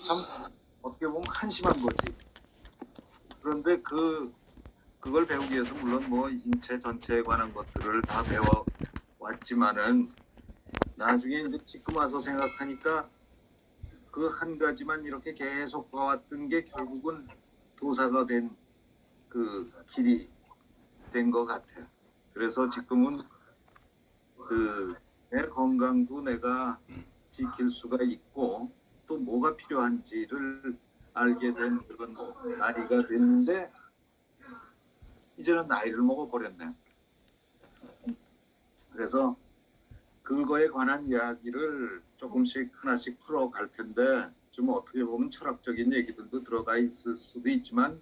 참 어떻게 보면 한심한 거지. 그런데 그걸 배우기 위해서 물론 뭐 인체 전체에 관한 것들을 다 배워 왔지만은 나중에 이제 지금 와서 생각하니까 그 한 가지만 이렇게 계속 봐왔던 게 결국은 도사가 된 그 길이 된 것 같아요. 그래서 지금은 내 건강도 내가 지킬 수가 있고 또 뭐가 필요한지를 알게 된 그런 나이가 됐는데 이제는 나이를 먹어버렸네. 그래서 그거에 관한 이야기를 조금씩 하나씩 풀어갈 텐데 좀 어떻게 보면 철학적인 얘기들도 들어가 있을 수도 있지만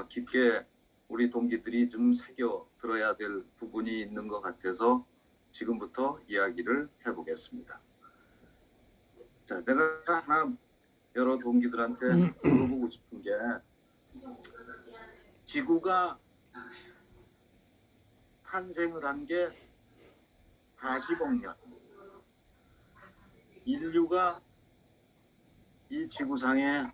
깊게 우리 동기들이 좀 새겨 들어야 될 부분이 있는 것 같아서 지금부터 이야기를 해보겠습니다. 자, 내가 하나 여러 동기들한테 물어보고 싶은 게 지구가 탄생을 한 게 40억 년, 인류가 이 지구상에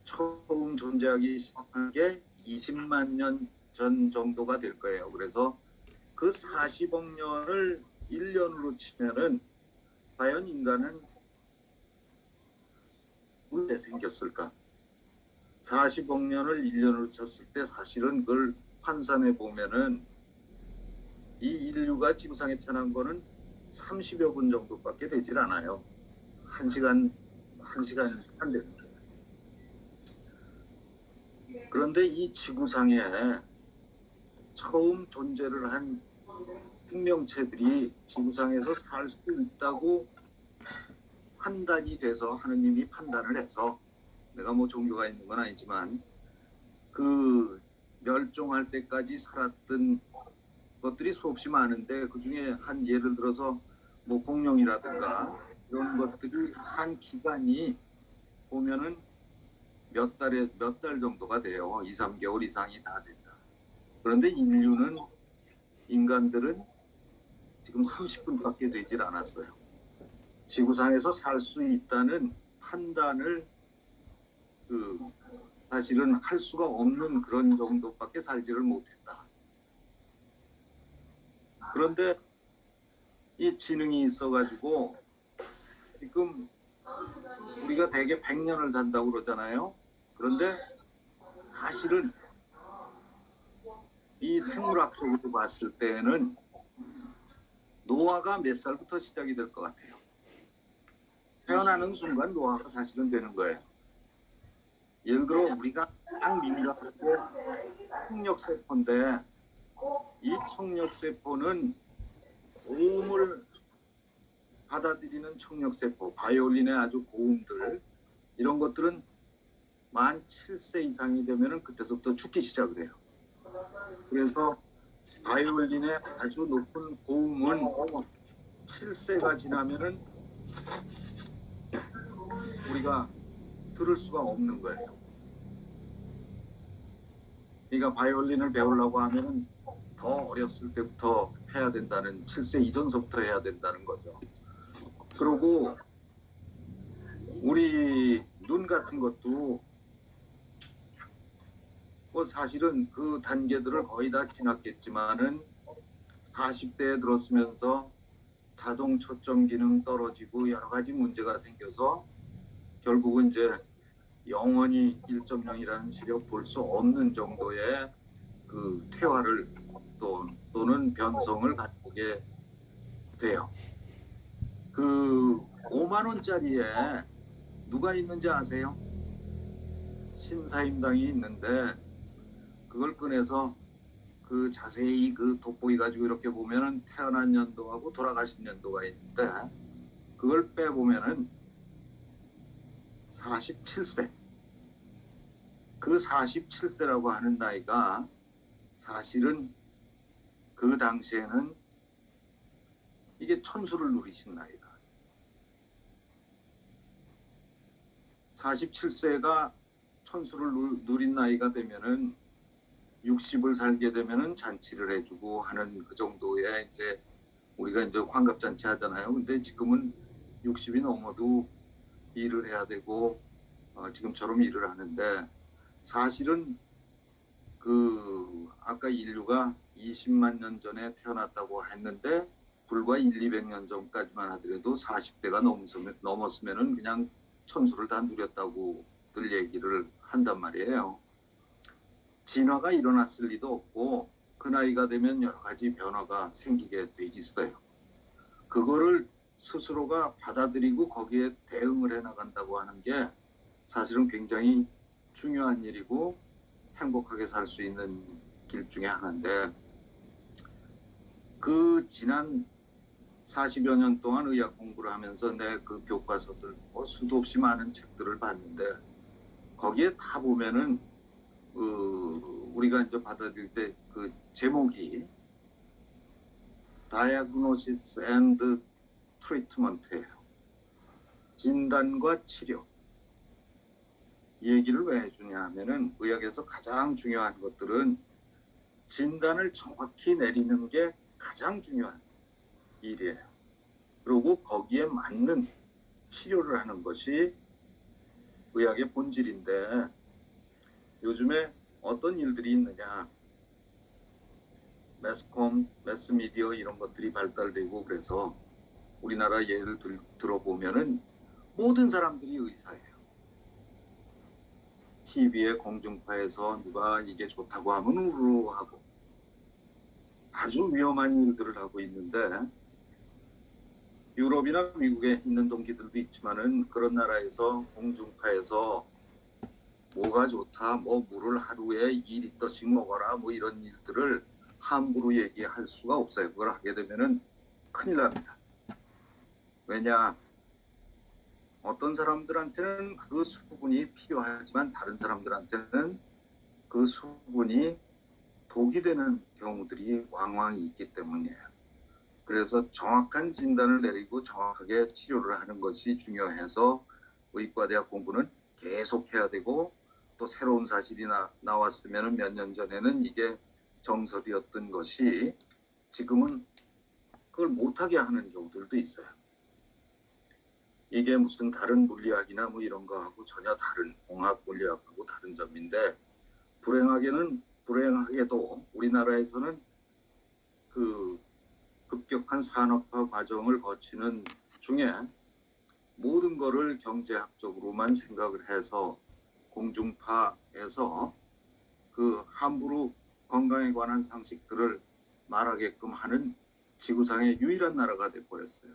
처음 존재하기 시작한 게 20만 년 전 정도가 될 거예요. 그래서 그 40억 년을 1년으로 치면은 과연 인간은 언제 생겼을까? 40억 년을 1년으로 쳤을 때 사실은 그걸 환산해 보면은 이 인류가 지구상에 태어난 거는 30여 분 정도밖에 되질 않아요. 1시간 안 됩니다. 그런데 이 지구상에 처음 존재를 한 생명체들이 지구상에서 살 수 있다고 판단이 돼서 하느님이 판단을 해서 내가 뭐 종교가 있는 건 아니지만 그 멸종할 때까지 살았던 것들이 수없이 많은데 그 중에 한 예를 들어서 뭐 공룡이라든가 이런 것들이 산 기간이 보면은 몇 달 정도가 돼요. 2, 3개월 이상이 다 된다. 그런데 인간들은 지금 30분밖에 되질 않았어요. 지구상에서 살 수 있다는 판단을 사실은 할 수가 없는 그런 정도밖에 살지를 못했다. 그런데 이 지능이 있어가지고 지금 우리가 대개 100년을 산다고 그러잖아요. 그런데 사실은 이 생물학적으로 봤을 때는 노화가 몇 살부터 시작이 될 것 같아요. 태어나는 순간 노화가 사실은 되는 거예요. 예를 들어 우리가 가장 민감한 게 청력세포인데 이 청력세포는 고음을 받아들이는 청력세포, 바이올린의 아주 고음들 이런 것들은 만 7세 이상이 되면 그때서부터 죽기 시작을 해요. 그래서 바이올린의 아주 높은 고음은 7세가 지나면은 우리가 들을 수가 없는 거예요. 그러니까 바이올린을 배우려고 하면은 더 어렸을 때부터 해야 된다는 7세 이전서부터 해야 된다는 거죠. 그리고 우리 눈 같은 것도 뭐 사실은 그 단계들을 거의 다 지났겠지만은 40대에 들었으면서 자동 초점 기능 떨어지고 여러 가지 문제가 생겨서 결국은 이제 영원히 1.0이라는 시력 볼 수 없는 정도의 그 퇴화를 또는 변성을 갖게 돼요. 그 5만 원짜리에 누가 있는지 아세요? 신사임당이 있는데 그걸 꺼내서 그 자세히 그 돋보기 가지고 이렇게 보면은 태어난 연도하고 돌아가신 연도가 있는데 그걸 빼보면은 47세. 그 47세라고 하는 나이가 사실은 그 당시에는 이게 천수를 누리신 나이다. 47세가 천수를 누린 나이가 되면은 60을 살게 되면은 잔치를 해주고 하는 그 정도의 이제 우리가 이제 환갑잔치 하잖아요. 근데 지금은 60이 넘어도 일을 해야 되고 지금처럼 일을 하는데 사실은 그 아까 인류가 20만 년 전에 태어났다고 했는데 불과 200년 전까지만 하더라도 40대가 넘었으면은 그냥 천수를 다 누렸다고들 얘기를 한단 말이에요. 진화가 일어났을 리도 없고 그 나이가 되면 여러 가지 변화가 생기게 돼 있어요. 그거를 스스로가 받아들이고 거기에 대응을 해나간다고 하는 게 사실은 굉장히 중요한 일이고 행복하게 살 수 있는 길 중에 하나인데 그 지난 40여 년 동안 의학 공부를 하면서 내 그 교과서들 수도 없이 많은 책들을 봤는데 거기에 다 보면은 우리가 이제 받아들일 때 그 제목이 Diagnosis and Treatment예요. 진단과 치료. 이 얘기를 왜 해주냐 하면은 의학에서 가장 중요한 것들은 진단을 정확히 내리는 게 가장 중요한 일이에요. 그리고 거기에 맞는 치료를 하는 것이 의학의 본질인데 요즘에 어떤 일들이 있느냐. 매스컴, 매스미디어 이런 것들이 발달되고 그래서 우리나라 예를 들어보면은 모든 사람들이 의사예요. TV에 공중파에서 누가 이게 좋다고 하면 우르르하고 아주 위험한 일들을 하고 있는데 유럽이나 미국에 있는 동기들도 있지만은 그런 나라에서 공중파에서 뭐가 좋다, 뭐 물을 하루에 2리터씩 먹어라, 뭐 이런 일들을 함부로 얘기할 수가 없어요. 그걸 하게 되면은 큰일 납니다. 왜냐? 어떤 사람들한테는 그 수분이 필요하지만 다른 사람들한테는 그 수분이 독이 되는 경우들이 왕왕 있기 때문이에요. 그래서 정확한 진단을 내리고 정확하게 치료를 하는 것이 중요해서 의과대학 공부는 계속 해야 되고 또 새로운 사실이 나왔으면 몇 년 전에는 이게 정설이었던 것이 지금은 그걸 못하게 하는 경우들도 있어요. 이게 무슨 다른 물리학이나 뭐 이런 거하고 전혀 다른 공학 물리학하고 다른 점인데 불행하게도 우리나라에서는 그 급격한 산업화 과정을 거치는 중에 모든 거를 경제학적으로만 생각을 해서 공중파에서 그 함부로 건강에 관한 상식들을 말하게끔 하는 지구상의 유일한 나라가 돼버렸어요.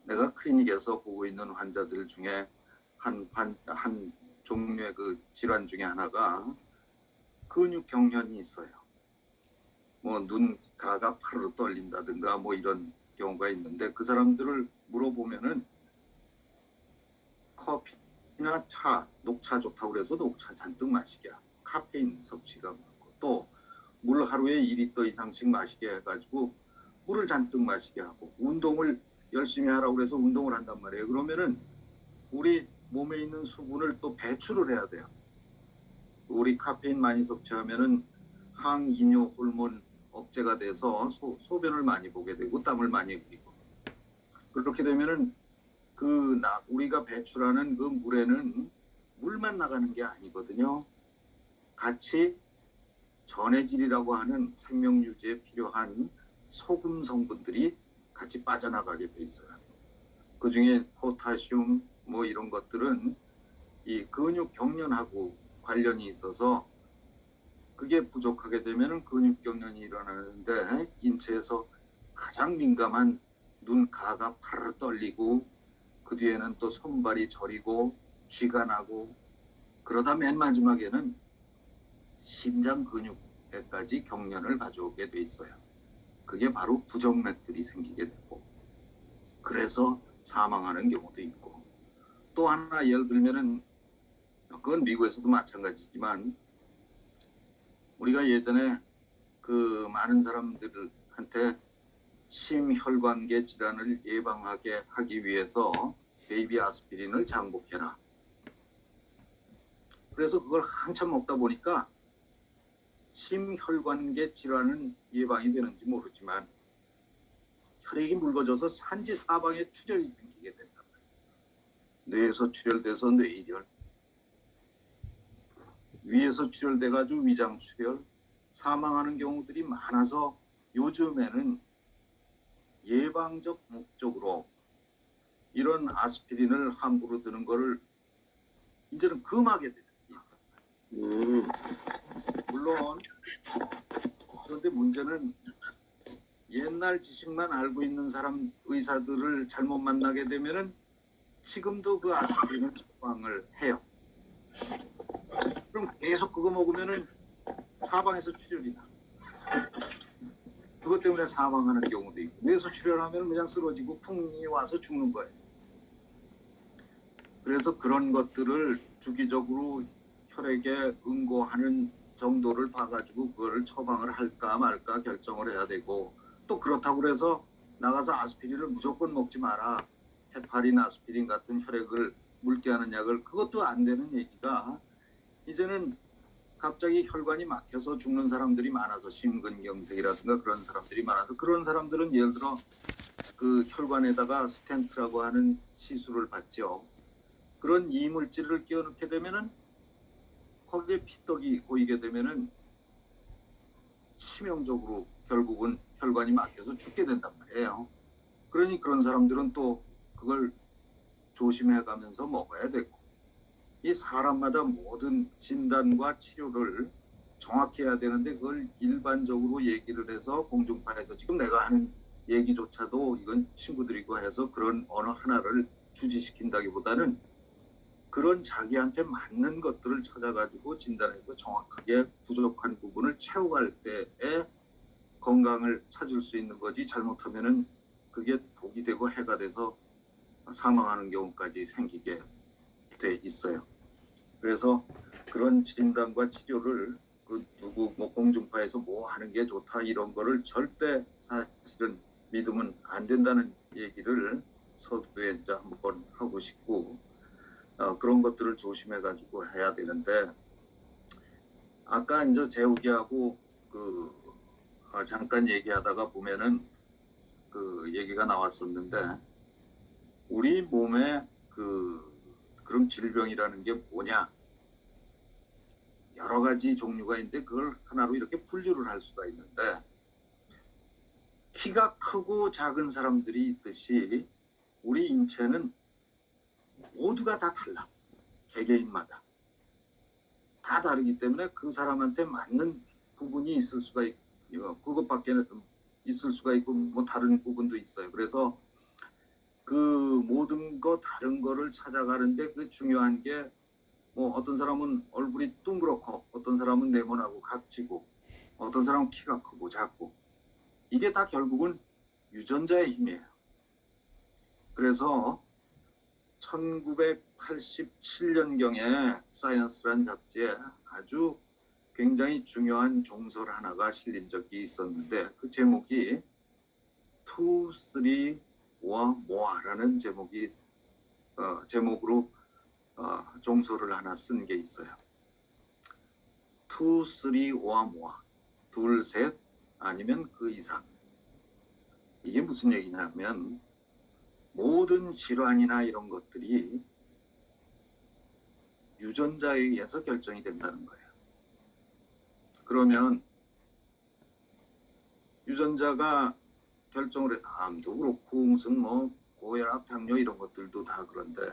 내가 클리닉에서 보고 있는 환자들 중에 한 종류의 그 질환 중에 하나가 근육 경련이 있어요. 뭐 눈 가가 파르르 떨린다든가 뭐 이런 경우가 있는데 그 사람들을 물어보면은 커피나 차, 녹차 좋다고 그래서 녹차 잔뜩 마시게 하고 카페인 섭취가 많고 또 물 하루에 2리터 이상씩 마시게 해가지고 물을 잔뜩 마시게 하고 운동을 열심히 하라고 그래서 운동을 한단 말이에요. 그러면은 우리 몸에 있는 수분을 또 배출을 해야 돼요. 우리 카페인 많이 섭취하면은 항이뇨 호르몬 억제가 돼서 소변을 많이 보게 되고 땀을 많이 흘리고 그렇게 되면은 우리가 배출하는 그 물에는 물만 나가는 게 아니거든요. 같이 전해질이라고 하는 생명 유지에 필요한 소금 성분들이 같이 빠져나가게 돼 있어요. 그 중에 포타슘 뭐 이런 것들은 이 근육 경련하고 관련이 있어서 그게 부족하게 되면 근육 경련이 일어나는데 인체에서 가장 민감한 눈 가가 파르르 떨리고 그 뒤에는 또 손발이 저리고 쥐가 나고 그러다 맨 마지막에는 심장 근육에까지 경련을 가져오게 돼 있어요. 그게 바로 부정맥들이 생기게 되고 그래서 사망하는 경우도 있고 또 하나 예를 들면은 그건 미국에서도 마찬가지지만 우리가 예전에 그 많은 사람들한테 심혈관계 질환을 예방하게 하기 위해서 베이비 아스피린을 장복해라. 그래서 그걸 한참 먹다 보니까 심혈관계 질환은 예방이 되는지 모르지만 혈액이 묽어져서 산지사방에 출혈이 생기게 된다. 뇌에서 출혈돼서 뇌일혈, 위에서 출혈돼가지고 위장 출혈, 사망하는 경우들이 많아서 요즘에는 예방적 목적으로 이런 아스피린을 함부로 드는 거를 이제는 금하게 됩니다. 물론 그런데 문제는 옛날 지식만 알고 있는 사람 의사들을 잘못 만나게 되면은 지금도 그 아스피린을 처방을 해요. 그럼 계속 그거 먹으면은 사방에서 출혈이 나. 그것 때문에 사망하는 경우도 있고, 뇌에서 출혈하면 그냥 쓰러지고 풍이 와서 죽는 거예요. 그래서 그런 것들을 주기적으로 혈액에 응고하는 정도를 봐가지고 그거를 처방을 할까 말까 결정을 해야 되고, 또 그렇다고 해서 나가서 아스피린을 무조건 먹지 마라, 헤파린, 아스피린 같은 혈액을 묽게 하는 약을, 그것도 안 되는 얘기가, 이제는 갑자기 혈관이 막혀서 죽는 사람들이 많아서, 심근경색이라든가 그런 사람들이 많아서, 그런 사람들은 예를 들어 그 혈관에다가 스텐트라고 하는 시술을 받죠. 그런 이물질을 끼워넣게 되면은 거기에 피떡이 고이게 되면은 치명적으로 결국은 혈관이 막혀서 죽게 된단 말이에요. 그러니 그런 사람들은 또 그걸 조심해 가면서 먹어야 되고, 이 사람마다 모든 진단과 치료를 정확히 해야 되는데 그걸 일반적으로 얘기를 해서 공중파에서 지금 내가 하는 얘기조차도 이건 친구들이고 해서 그런 언어 하나를 주지시킨다기보다는 그런 자기한테 맞는 것들을 찾아가지고 진단해서 정확하게 부족한 부분을 채워갈 때에 건강을 찾을 수 있는 거지, 잘못하면은 그게 독이 되고 해가 돼서 사망하는 경우까지 생기게 돼 있어요. 그래서 그런 진단과 치료를 그 누구 뭐 공중파에서 뭐 하는 게 좋다 이런 거를 절대 사실은 믿으면 안 된다는 얘기를 서두에 이제 한번 하고 싶고, 그런 것들을 조심해 가지고 해야 되는데, 아까 이제 재욱이하고 잠깐 얘기하다가 보면은 그 얘기가 나왔었는데, 우리 몸에 그런 질병이라는 게 뭐냐, 여러 가지 종류가 있는데 그걸 하나로 이렇게 분류를 할 수가 있는데, 키가 크고 작은 사람들이 있듯이 우리 인체는 모두가 다 달라. 개개인마다 다 다르기 때문에 그 사람한테 맞는 부분이 있을 수가 있고, 그것밖에 있을 수가 있고 뭐 다른 부분도 있어요. 그래서 그 모든 거 다른 거를 찾아가는데 그 중요한 게, 뭐 어떤 사람은 얼굴이 둥그렇고 어떤 사람은 네모나고 각지고 어떤 사람은 키가 크고 작고, 이게 다 결국은 유전자의 힘이에요. 그래서 1987년경에 사이언스란 잡지에 아주 굉장히 중요한 종설 하나가 실린 적이 있었는데, 그 제목이 투, 쓰리, 와, 모아라는 제목으로 종설을 하나 쓴 게 있어요. 투, 쓰리, 와, 모아. 둘, 셋, 아니면 그 이상. 이게 무슨 얘기냐면, 모든 질환이나 이런 것들이 유전자에 의해서 결정이 된다는 거예요. 그러면 유전자가 결정을 해서 암도 그렇고 무슨 뭐 고혈압, 당뇨 이런 것들도 다 그런데,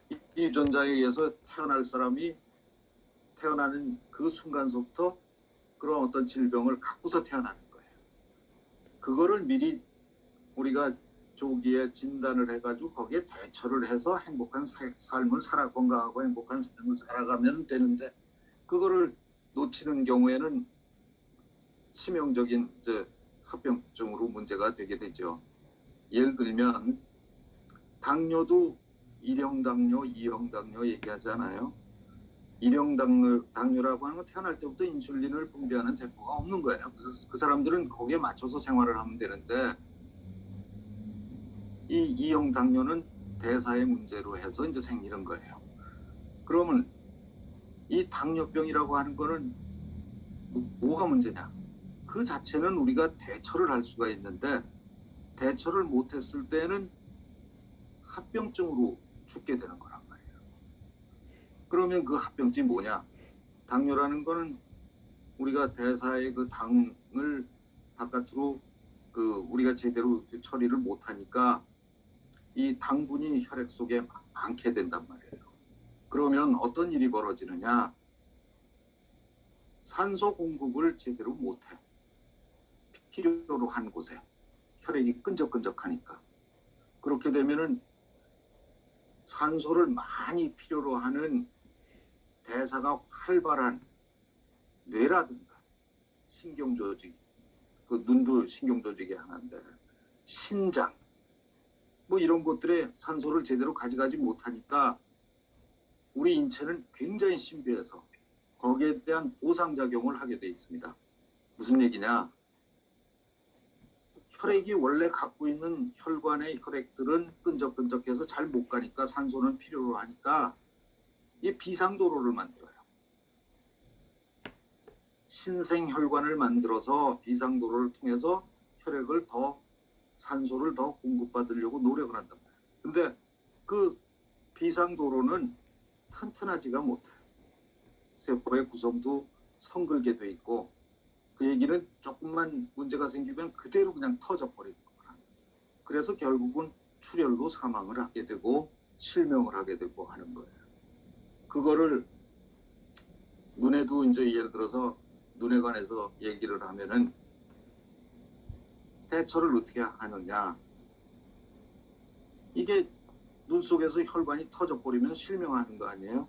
이 유전자에 의해서 태어날 사람이 태어나는 그 순간부터 그런 어떤 질병을 갖고서 태어나는 거예요. 그거를 미리 우리가 조기에 진단을 해가지고 거기에 대처를 해서 행복한 삶을 건강하고 행복한 삶을 살아가면 되는데, 그거를 놓치는 경우에는 치명적인 합병증으로 문제가 되게 되죠. 예를 들면 당뇨도 1형 당뇨, 2형 당뇨 얘기하잖아요. 1형 당뇨라고 하는 건 태어날 때부터 인슐린을 분비하는 세포가 없는 거예요. 그래서 그 사람들은 거기에 맞춰서 생활을 하면 되는데, 이 2형 당뇨는 대사의 문제로 해서 이제 생기는 거예요. 그러면 이 당뇨병이라고 하는 거는 뭐가 문제냐? 그 자체는 우리가 대처를 할 수가 있는데, 대처를 못했을 때는 합병증으로 죽게 되는 거란 말이에요. 그러면 그 합병증이 뭐냐? 당뇨라는 거는 우리가 대사의 그 당을 바깥으로 우리가 제대로 처리를 못하니까 이 당분이 혈액 속에 많게 된단 말이에요. 그러면 어떤 일이 벌어지느냐? 산소 공급을 제대로 못해. 필요로 한 곳에 혈액이 끈적끈적하니까. 그렇게 되면은 산소를 많이 필요로 하는 대사가 활발한 뇌라든가 신경조직, 그 눈도 신경조직이 하나인데 신장 뭐 이런 것들에 산소를 제대로 가져가지 못하니까 우리 인체는 굉장히 신비해서 거기에 대한 보상작용을 하게 돼 있습니다. 무슨 얘기냐? 혈액이 원래 갖고 있는 혈관의 혈액들은 끈적끈적해서 잘 못 가니까 산소는 필요로 하니까 이 비상도로를 만들어요. 신생혈관을 만들어서 비상도로를 통해서 혈액을 산소를 더 공급받으려고 노력을 한단 말이에요. 근데 그 비상도로는 튼튼하지가 못해. 세포의 구성도 성글게 돼 있고 그 얘기는 조금만 문제가 생기면 그대로 그냥 터져버리는 거라. 그래서 결국은 출혈로 사망을 하게 되고 실명을 하게 되고 하는 거예요. 그거를 눈에도 이제 예를 들어서 눈에 관해서 얘기를 하면은 대처를 어떻게 하느냐. 이게 눈 속에서 혈관이 터져버리면 실명하는 거 아니에요?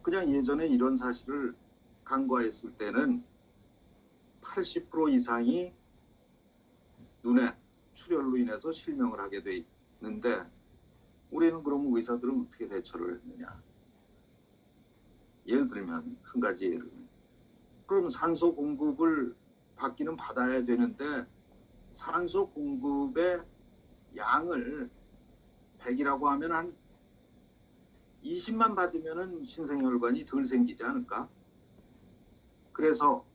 그냥 예전에 이런 사실을 간과했을 때는 80% 이상이 눈에 출혈로 인해서 실명을 하게 돼 있는데 우리는 그러면 의사들은 어떻게 대처를 했느냐. 예를 들면 한 가지 예를 그럼 산소 공급을 받기는 받아야 되는데 산소 공급의 양을 100이라고 하면 한 20만 받으면 신생혈관이 덜 생기지 않을까? 그래서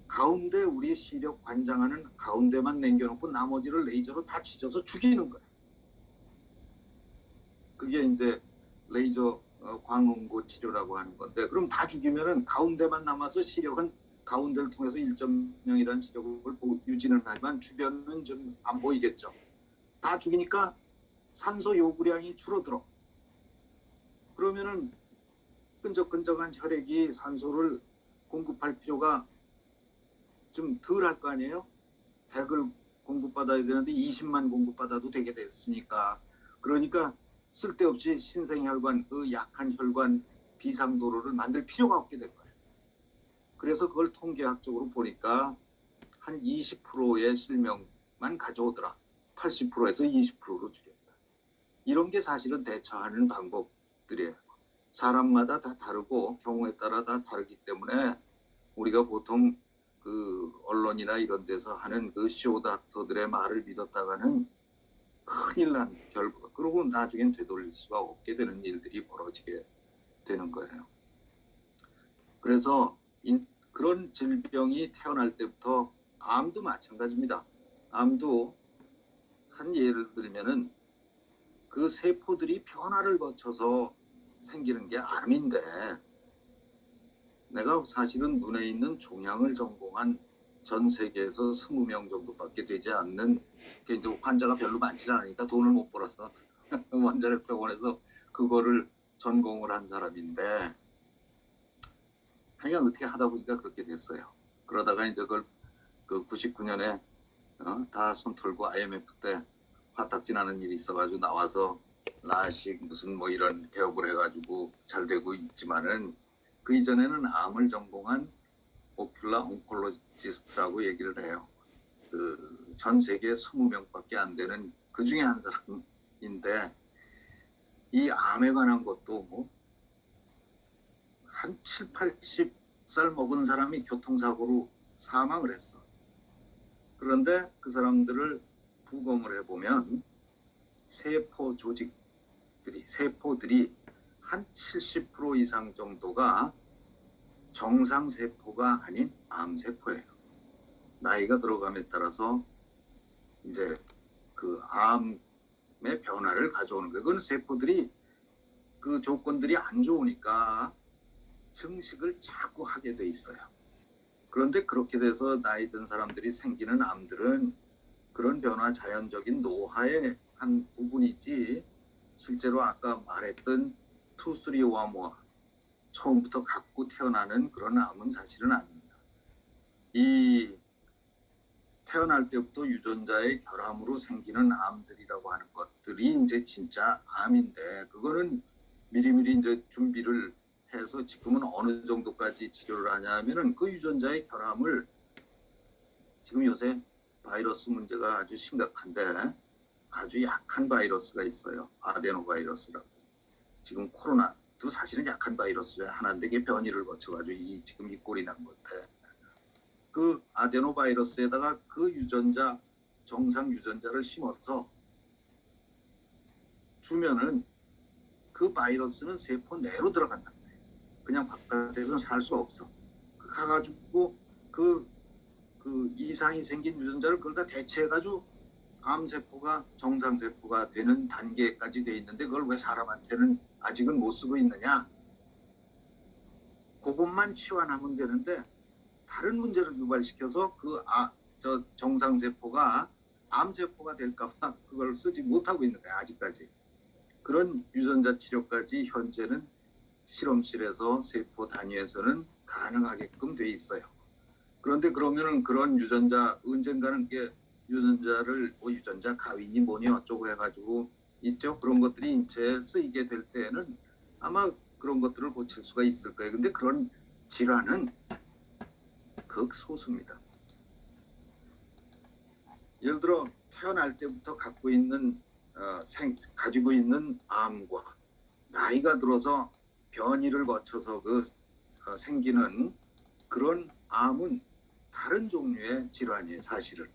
가운데 우리 시력 관장하는 가운데만 남겨놓고 나머지를 레이저로 다 찢어서 죽이는 거야. 그게 이제 레이저 광원고 치료라고 하는 건데 그럼 다 죽이면은 가운데만 남아서 시력은 가운데를 통해서 1.0이라는 시력을 유지는 하지만 주변은 좀 안 보이겠죠. 다 죽이니까 산소 요구량이 줄어들어. 그러면은 끈적끈적한 혈액이 산소를 공급할 필요가 좀 덜 할 거 아니에요? 100을 공급받아야 되는데 20만 공급받아도 되게 됐으니까. 그러니까 쓸데없이 신생혈관, 그 약한 혈관 비상도로를 만들 필요가 없게 된 거예요. 그래서 그걸 통계학적으로 보니까 한 20%의 실명만 가져오더라. 80%에서 20%로 줄였다. 이런 게 사실은 대처하는 방법들이에요. 사람마다 다 다르고 경우에 따라 다 다르기 때문에 우리가 보통 그 언론이나 이런 데서 하는 그 쇼닥터들의 말을 믿었다가는 큰일 난 결과. 그러고 나중엔 되돌릴 수가 없게 되는 일들이 벌어지게 되는 거예요. 그래서 그런 질병이 태어날 때부터 암도 마찬가지입니다. 암도 한 예를 들면은 그 세포들이 변화를 거쳐서 생기는 게 암인데 내가 사실은 눈에 있는 종양을 전공한 전 세계에서 20명 정도밖에 되지 않는 환자가 별로 많지 않으니까 돈을 못 벌어서 원자력 병원에서 그거를 전공을 한 사람인데 하여간 어떻게 하다 보니까 그렇게 됐어요. 그러다가 이제 그걸 그 99년에 다 손 털고 IMF 때 화딱지 나는 일이 있어가지고 나와서 라식 무슨 뭐 이런 개업을 해가지고 잘 되고 있지만은 그 이전에는 암을 전공한 오큘라 온콜로지스트라고 얘기를 해요. 그 전 세계 20명밖에 안 되는 그 중에 한 사람인데 이 암에 관한 것도 뭐 한 7, 80살 먹은 사람이 교통사고로 사망을 했어. 그런데 그 사람들을 부검을 해보면 세포들이 한 70% 이상 정도가 정상세포가 아닌 암세포예요. 나이가 들어감에 따라서 이제 그 암의 변화를 가져오는 거예요. 그건 세포들이 그 조건들이 안 좋으니까 증식을 자꾸 하게 돼 있어요. 그런데 그렇게 돼서 나이 든 사람들이 생기는 암들은 그런 변화 자연적인 노화의 한 부분이지 실제로 아까 말했던 투쓰리오와 뭐 처음부터 갖고 태어나는 그런 암은 사실은 아닙니다. 이 태어날 때부터 유전자의 결함으로 생기는 암들이라고 하는 것들이 이제 진짜 암인데 그거는 미리미리 이제 준비를 해서 지금은 어느 정도까지 치료를 하냐면은 그 유전자의 결함을 지금 요새 바이러스 문제가 아주 심각한데 아주 약한 바이러스가 있어요. 아데노 바이러스라고. 지금 코로나도 사실은 약한 바이러스 중에 하나인데 이게 변이를 거쳐가지고 지금 이 꼴이 난 건데 그 아데노 바이러스에다가 그 유전자 정상 유전자를 심어서 주면은 그 바이러스는 세포 내로 들어간다는 거예요. 그냥 바깥에서는 살 수 없어. 가가지고 그 이상이 생긴 유전자를 그걸 다 대체해가지고 암세포가 정상세포가 되는 단계까지 돼 있는데 그걸 왜 사람한테는 아직은 못 쓰고 있느냐? 그것만 치환하면 되는데 다른 문제를 유발시켜서 저 정상세포가 암세포가 될까봐 그걸 쓰지 못하고 있는 거야 아직까지. 그런 유전자 치료까지 현재는 실험실에서 세포 단위에서는 가능하게끔 돼 있어요. 그런데 그러면은 그런 유전자 언젠가는 게 유전자를 유전자 가위니 뭐니 어쩌고 해가지고 있죠. 그런 것들이 인체에 쓰이게 될 때에는 아마 그런 것들을 고칠 수가 있을 거예요. 근데 그런 질환은 극소수입니다. 예를 들어 태어날 때부터 가지고 있는 암과 나이가 들어서 변이를 거쳐서 생기는 그런 암은 다른 종류의 질환이에요, 사실은.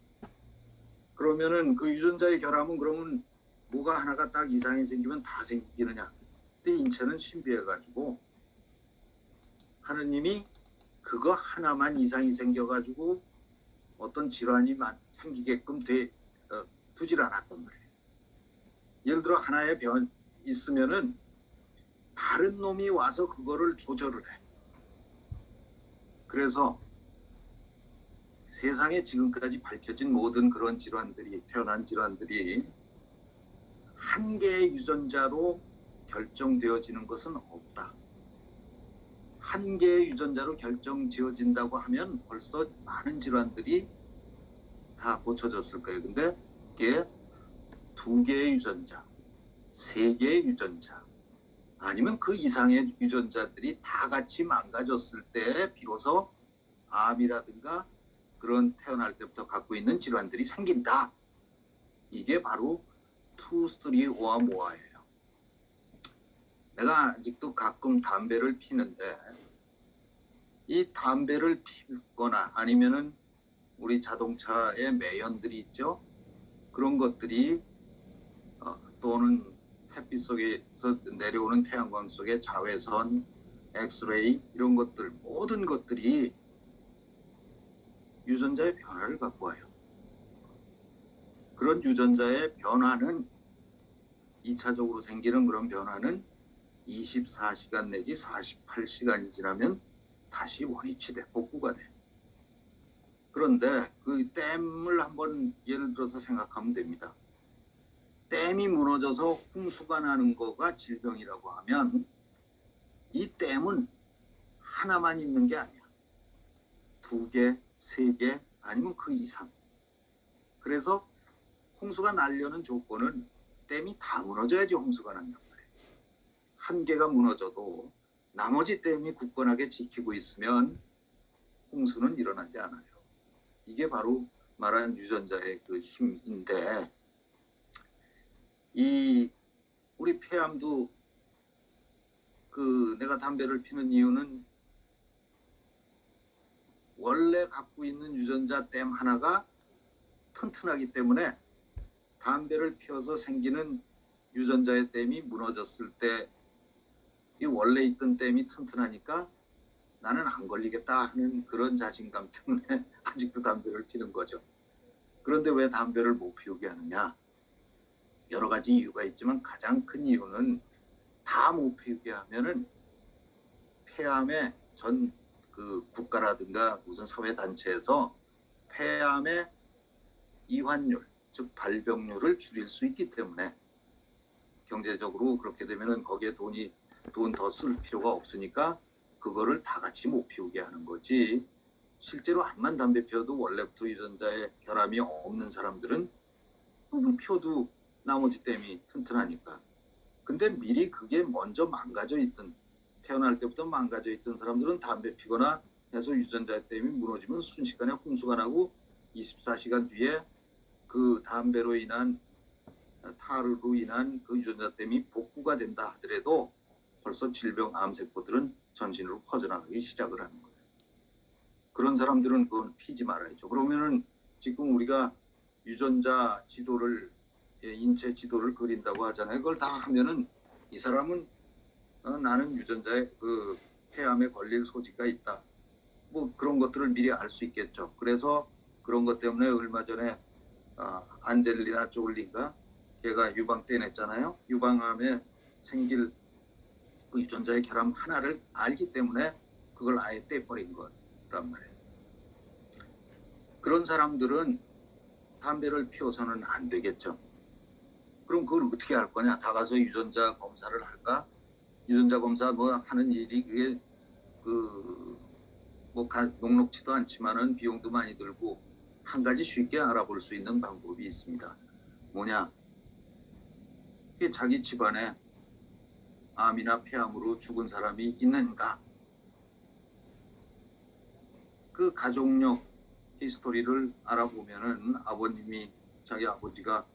그러면은 그 유전자의 결함은 그러면 뭐가 하나가 딱 이상이 생기면 다 생기느냐? 근데 인체는 신비해가지고 하느님이 그거 하나만 이상이 생겨가지고 어떤 질환이 생기게끔 두질 않았단 말이에요. 예를 들어 하나의 변 있으면은 다른 놈이 와서 그거를 조절을 해. 그래서 세상에 지금까지 밝혀진 모든 그런 질환들이 태어난 질환들이 한 개의 유전자로 결정되어지는 것은 없다. 한 개의 유전자로 결정지어진다고 하면 벌써 많은 질환들이 다 고쳐졌을 거예요. 근데 이게 2개의 유전자, 3개의 유전자, 아니면 그 이상의 유전자들이 다 같이 망가졌을 때 비로소 암이라든가 그런 태어날 때부터 갖고 있는 질환들이 생긴다. 이게 바로 투쓰리오와 모아예요. 내가 아직도 가끔 담배를 피는데 이 담배를 피거나 아니면은 우리 자동차의 매연들이 있죠. 그런 것들이 또는 햇빛 속에서 내려오는 태양광 속의 자외선, 엑스레이 이런 것들 모든 것들이 유전자의 변화를 갖고 와요. 그런 유전자의 변화는 2차적으로 생기는 그런 변화는 24시간 내지 48시간이 지나면 다시 원위치돼 복구가 돼. 그런데 그 댐을 한번 예를 들어서 생각하면 됩니다. 댐이 무너져서 홍수가 나는 거가 질병이라고 하면 이 댐은 하나만 있는 게 아니야. 2개, 3개 아니면 그 이상. 그래서 홍수가 나려는 조건은 댐이 다 무너져야지 홍수가 난단 말이에요. 한 개가 무너져도 나머지 댐이 굳건하게 지키고 있으면 홍수는 일어나지 않아요. 이게 바로 말하는 유전자의 그 힘인데 우리 폐암도 내가 담배를 피는 이유는 원래 갖고 있는 유전자 댐 하나가 튼튼하기 때문에 담배를 피워서 생기는 유전자의 댐이 무너졌을 때 이 원래 있던 댐이 튼튼하니까 나는 안 걸리겠다 하는 그런 자신감 때문에 아직도 담배를 피는 거죠. 그런데 왜 담배를 못 피우게 하느냐? 여러 가지 이유가 있지만 가장 큰 이유는 다 못 피우게 하면은 폐암의 전 그 국가라든가 무슨 사회 단체에서 폐암의 이환율, 즉 발병률을 줄일 수 있기 때문에 경제적으로 그렇게 되면은 거기에 돈 더 쓸 필요가 없으니까 그거를 다 같이 못 피우게 하는 거지. 실제로 암만 담배 피워도 원래부터 유전자에 결함이 없는 사람들은 피워도 나머지 댐이 튼튼하니까. 근데 미리 그게 먼저 망가져 있던, 태어날 때부터 망가져 있던 사람들은 담배 피거나 해서 유전자 댐이 무너지면 순식간에 홍수가 나고 24시간 뒤에 그 담배로 인한 타르로 인한 그 유전자 댐이 복구가 된다 하더라도 벌써 질병 암세포들은 전신으로 퍼져나가기 시작을 하는 거예요. 그런 사람들은 그건 피지 말아야죠. 그러면은 지금 우리가 유전자 지도를, 인체 지도를 그린다고 하잖아요. 그걸 다 하면은 이 사람은 나는 유전자에 그 폐암에 걸릴 소지가 있다. 뭐 그런 것들을 미리 알 수 있겠죠. 그래서 그런 것 때문에 얼마 전에 안젤리나 졸리가 걔가 유방 떼냈잖아요. 유방암에 생길 그 유전자의 결함 하나를 알기 때문에 그걸 아예 떼버린 거란 말이에요. 그런 사람들은 담배를 피워서는 안 되겠죠. 그럼 그걸 어떻게 할 거냐? 다 가서 유전자 검사를 할까? 유전자 검사 뭐 하는 일이 그게 뭐 녹록지도 않지만은 비용도 많이 들고 한 가지 쉽게 알아볼 수 있는 방법이 있습니다. 뭐냐? 그게 자기 집안에 암이나 폐암으로 죽은 사람이 있는가? 그 가족력 히스토리를 알아보면은 자기 아버지가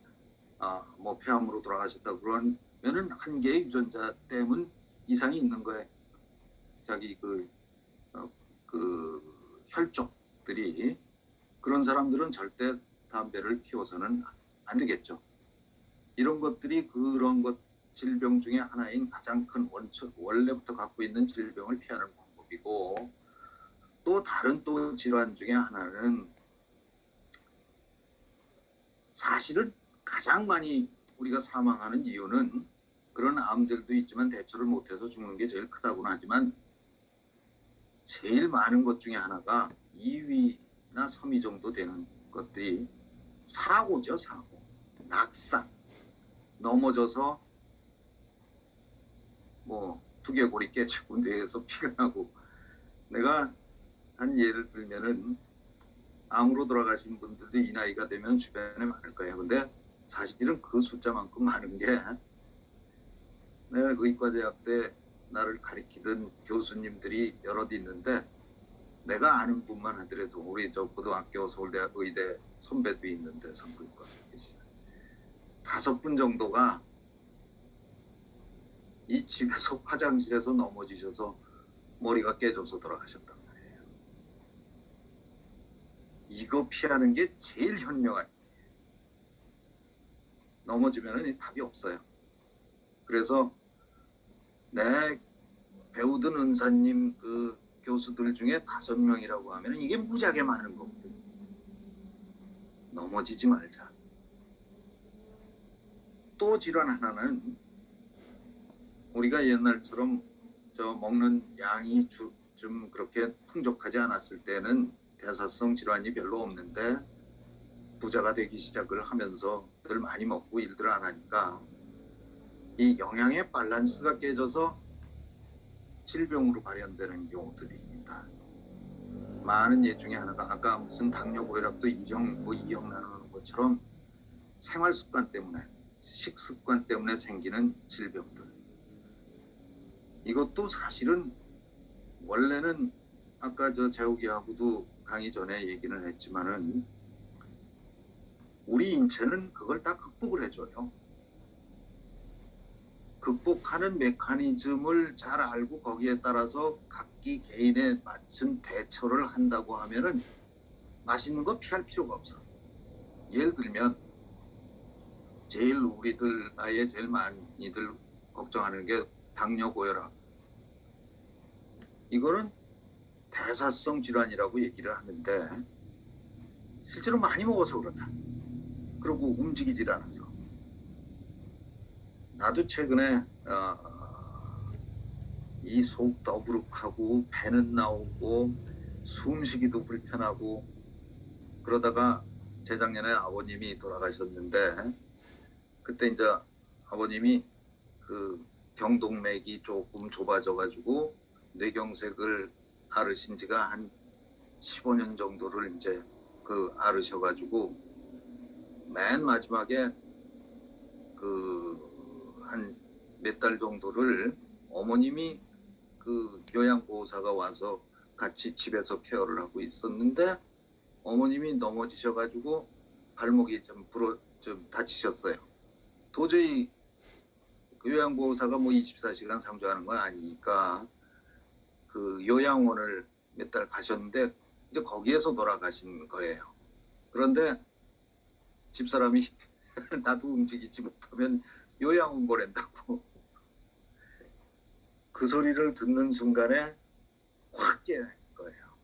뭐 폐암으로 돌아가셨다 그러면은 한 개의 유전자 댐은 이상이 있는 거예요. 자기 그 혈족들이. 그런 사람들은 절대 담배를 피워서는 안 되겠죠. 이런 것들이 그런 것 질병 중에 하나인 가장 큰 원래부터 갖고 있는 질병을 피하는 방법이고, 또 다른 또 질환 중에 하나는 사실은 가장 많이 우리가 사망하는 이유는 그런 암들도 있지만 대처를 못해서 죽는 게 제일 크다고는 하지만 제일 많은 것 중에 하나가 2위나 3위 정도 되는 것들이 사고죠. 사고, 낙상, 넘어져서 뭐 두개골이 깨지고 뇌에서 피가 나고. 내가 한 예를 들면은 암으로 돌아가신 분들도 이 나이가 되면 주변에 많을 거예요. 근데 사실은 그 숫자만큼 많은 게, 내가 의과대학 때 나를 가리키던 교수님들이 여럿 있는데 내가 아는 분만 하더라도 우리 저 고등학교 서울대학 의대 선배도 있는데 산부인과 5분 정도가 이 집에서 화장실에서 넘어지셔서 머리가 깨져서 돌아가셨단 말이에요. 이거 피하는 게 제일 현명한. 넘어지면은 답이 없어요. 그래서 내 배우든 은사님 그 교수들 중에 5명이라고 하면 이게 무지하게 많은 거거든. 넘어지지 말자. 또 질환 하나는 우리가 옛날처럼 먹는 양이 좀 그렇게 풍족하지 않았을 때는 대사성 질환이 별로 없는데 부자가 되기 시작을 하면서 늘 많이 먹고 일들 안 하니까 이 영양의 밸런스가 깨져서 질병으로 발현되는 경우들이 있다. 많은 예 중에 하나가 아까 무슨 당뇨 고혈압도 이형 나누는 것처럼 생활 습관 때문에, 식습관 때문에 생기는 질병들. 이것도 사실은 원래는 아까 재욱이하고도 강의 전에 얘기는 했지만은 우리 인체는 그걸 다 극복을 해줘요. 극복하는 메커니즘을 잘 알고 거기에 따라서 각기 개인에 맞춘 대처를 한다고 하면은 맛있는 거 피할 필요가 없어. 예를 들면 제일 우리들 나이에 제일 많이들 걱정하는 게 당뇨 고혈압. 이거는 대사성 질환이라고 얘기를 하는데 실제로 많이 먹어서 그렇다. 그리고 움직이질 않아서. 나도 최근에 이 속 더부룩하고 배는 나오고 숨쉬기도 불편하고 그러다가 재작년에 아버님이 돌아가셨는데 그때 이제 아버님이 그 경동맥이 조금 좁아져가지고 뇌경색을 앓으신 지가 한 15년 정도를 이제 앓으셔가지고 맨 마지막에 한 몇 달 정도를 어머님이 요양보호사가 와서 같이 집에서 케어를 하고 있었는데 어머님이 넘어지셔가지고 발목이 좀 다치셨어요. 도저히 요양보호사가 뭐 24시간 상주하는 건 아니니까 요양원을 몇 달 가셨는데 이제 거기에서 돌아가신 거예요. 그런데 집사람이 나도 움직이지 못하면 요양원 보낸다고 그 소리를 듣는 순간에 확 깨는 거예요.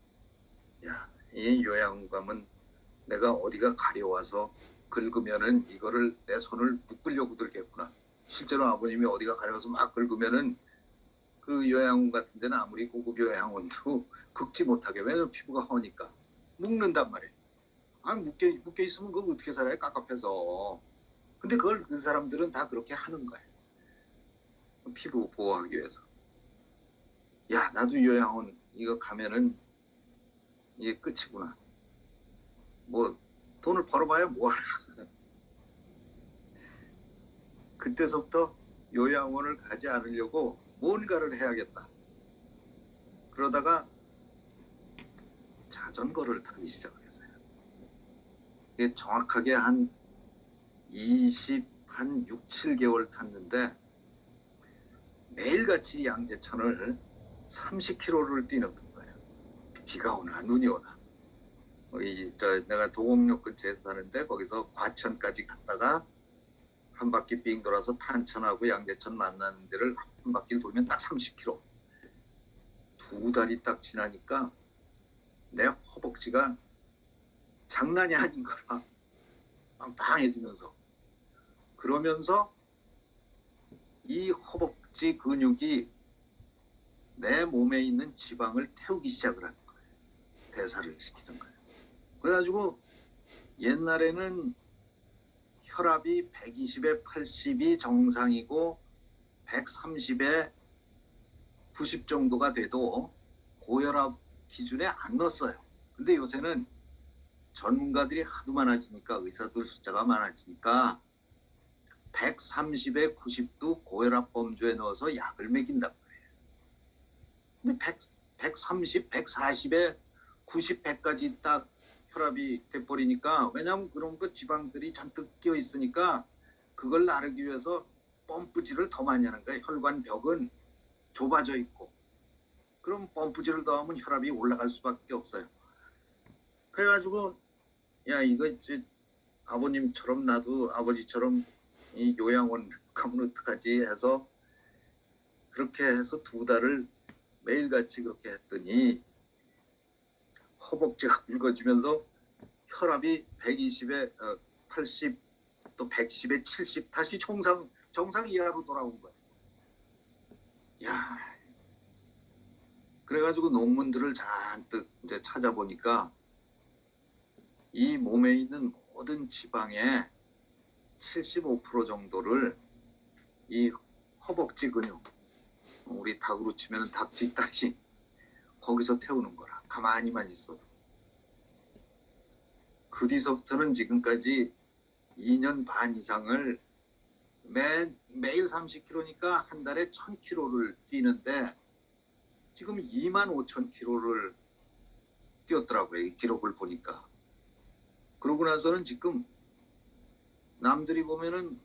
야, 이 요양원 가면 내가 어디가 가려워서 긁으면은 이거를 내 손을 묶으려고 들겠구나. 실제로 아버님이 어디가 가려워서 막 긁으면은 그 요양원 같은 데는 아무리 고급 요양원도 긁지 못하게, 왜냐면 피부가 허니까 묶는단 말이에요. 묶여 있으면 그거 어떻게 살아요? 깝깝해서. 근데 그걸 그 사람들은 다 그렇게 하는 거예요. 피부 보호하기 위해서. 야, 나도 요양원 이거 가면은 이게 끝이구나. 뭐 돈을 벌어봐야 뭐 하나. 그때서부터 요양원을 가지 않으려고 뭔가를 해야겠다. 그러다가 자전거를 타기 시작을 했어요. 이게 정확하게 한 6, 7개월 탔는데 매일같이 양재천을 30km를 뛰는 거예요. 비가 오나 눈이 오나. 내가 도곡역 근처에 사는데 거기서 과천까지 갔다가 한 바퀴 빙 돌아서 탄천하고 양재천 만나는 데를 한 바퀴를 돌면 딱 30km. 2달이 딱 지나니까 내 허벅지가 장난이 아닌 거라 빵빵해지면서, 그러면서 이 허벅지 근육이 내 몸에 있는 지방을 태우기 시작을 하는 거예요. 대사를 시키는 거예요. 그래가지고 옛날에는 혈압이 120에 80이 정상이고 130에 90 정도가 돼도 고혈압 기준에 안 넣었어요. 근데 요새는 전문가들이 하도 많아지니까, 의사들 숫자가 많아지니까 130에 90도 고혈압 범주에 넣어서 약을 먹인단 말이에요. 근데 130, 140에 90, 100까지 딱 혈압이 돼버리니까, 왜냐하면 그런 거 지방들이 잔뜩 끼어 있으니까 그걸 나르기 위해서 펌프질을 더 많이 하는 거예요. 혈관벽은 좁아져 있고, 그럼 펌프질을 더 하면 혈압이 올라갈 수밖에 없어요. 그래가지고 야, 이거 이제 아버님처럼 나도 아버지처럼 이 요양원 가면 어떡하지 해서 그렇게 해서 2달을 매일같이 그렇게 했더니 허벅지가 굵어지면서 혈압이 120에 80, 또 110에 70 다시 정상 이하로 돌아온 거예요. 야, 그래가지고 논문들을 잔뜩 이제 찾아보니까 이 몸에 있는 모든 지방의 75% 정도를 이 허벅지 근육, 우리 닭으로 치면 닭 뒷다리, 거기서 태우는 거라. 가만히만 있어도. 그 뒤서부터는 지금까지 2년 반 이상을 매일 30km니까 한 달에 1000km를 뛰는데 지금 25,000km를 뛰었더라고요. 이 기록을 보니까. 그러고 나서는 지금 남들이 보면은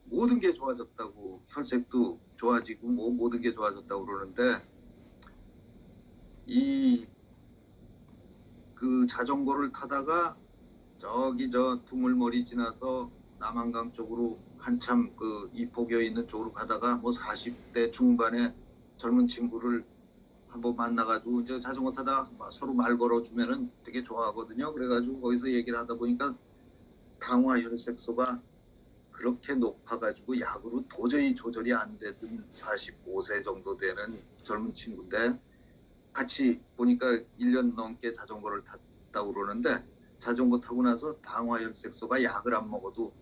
모든 게 좋아졌다고, 혈색도 좋아지고 뭐 모든 게 좋아졌다고 그러는데, 자전거를 타다가 저기 두물머리 지나서 남한강 쪽으로 한참 이포교에 있는 쪽으로 가다가 뭐 40대 중반의 젊은 친구를 한번 만나가지고 이제 자전거 타다 서로 말 걸어주면은 되게 좋아하거든요. 그래가지고 거기서 얘기를 하다 보니까 당화 혈색소가 그렇게 높아가지고 약으로 도저히 조절이 안 되던 45세 정도 되는 젊은 친구인데 같이 보니까 1년 넘게 자전거를 탔다고 그러는데 자전거 타고 나서 당화혈색소가 약을 안 먹어도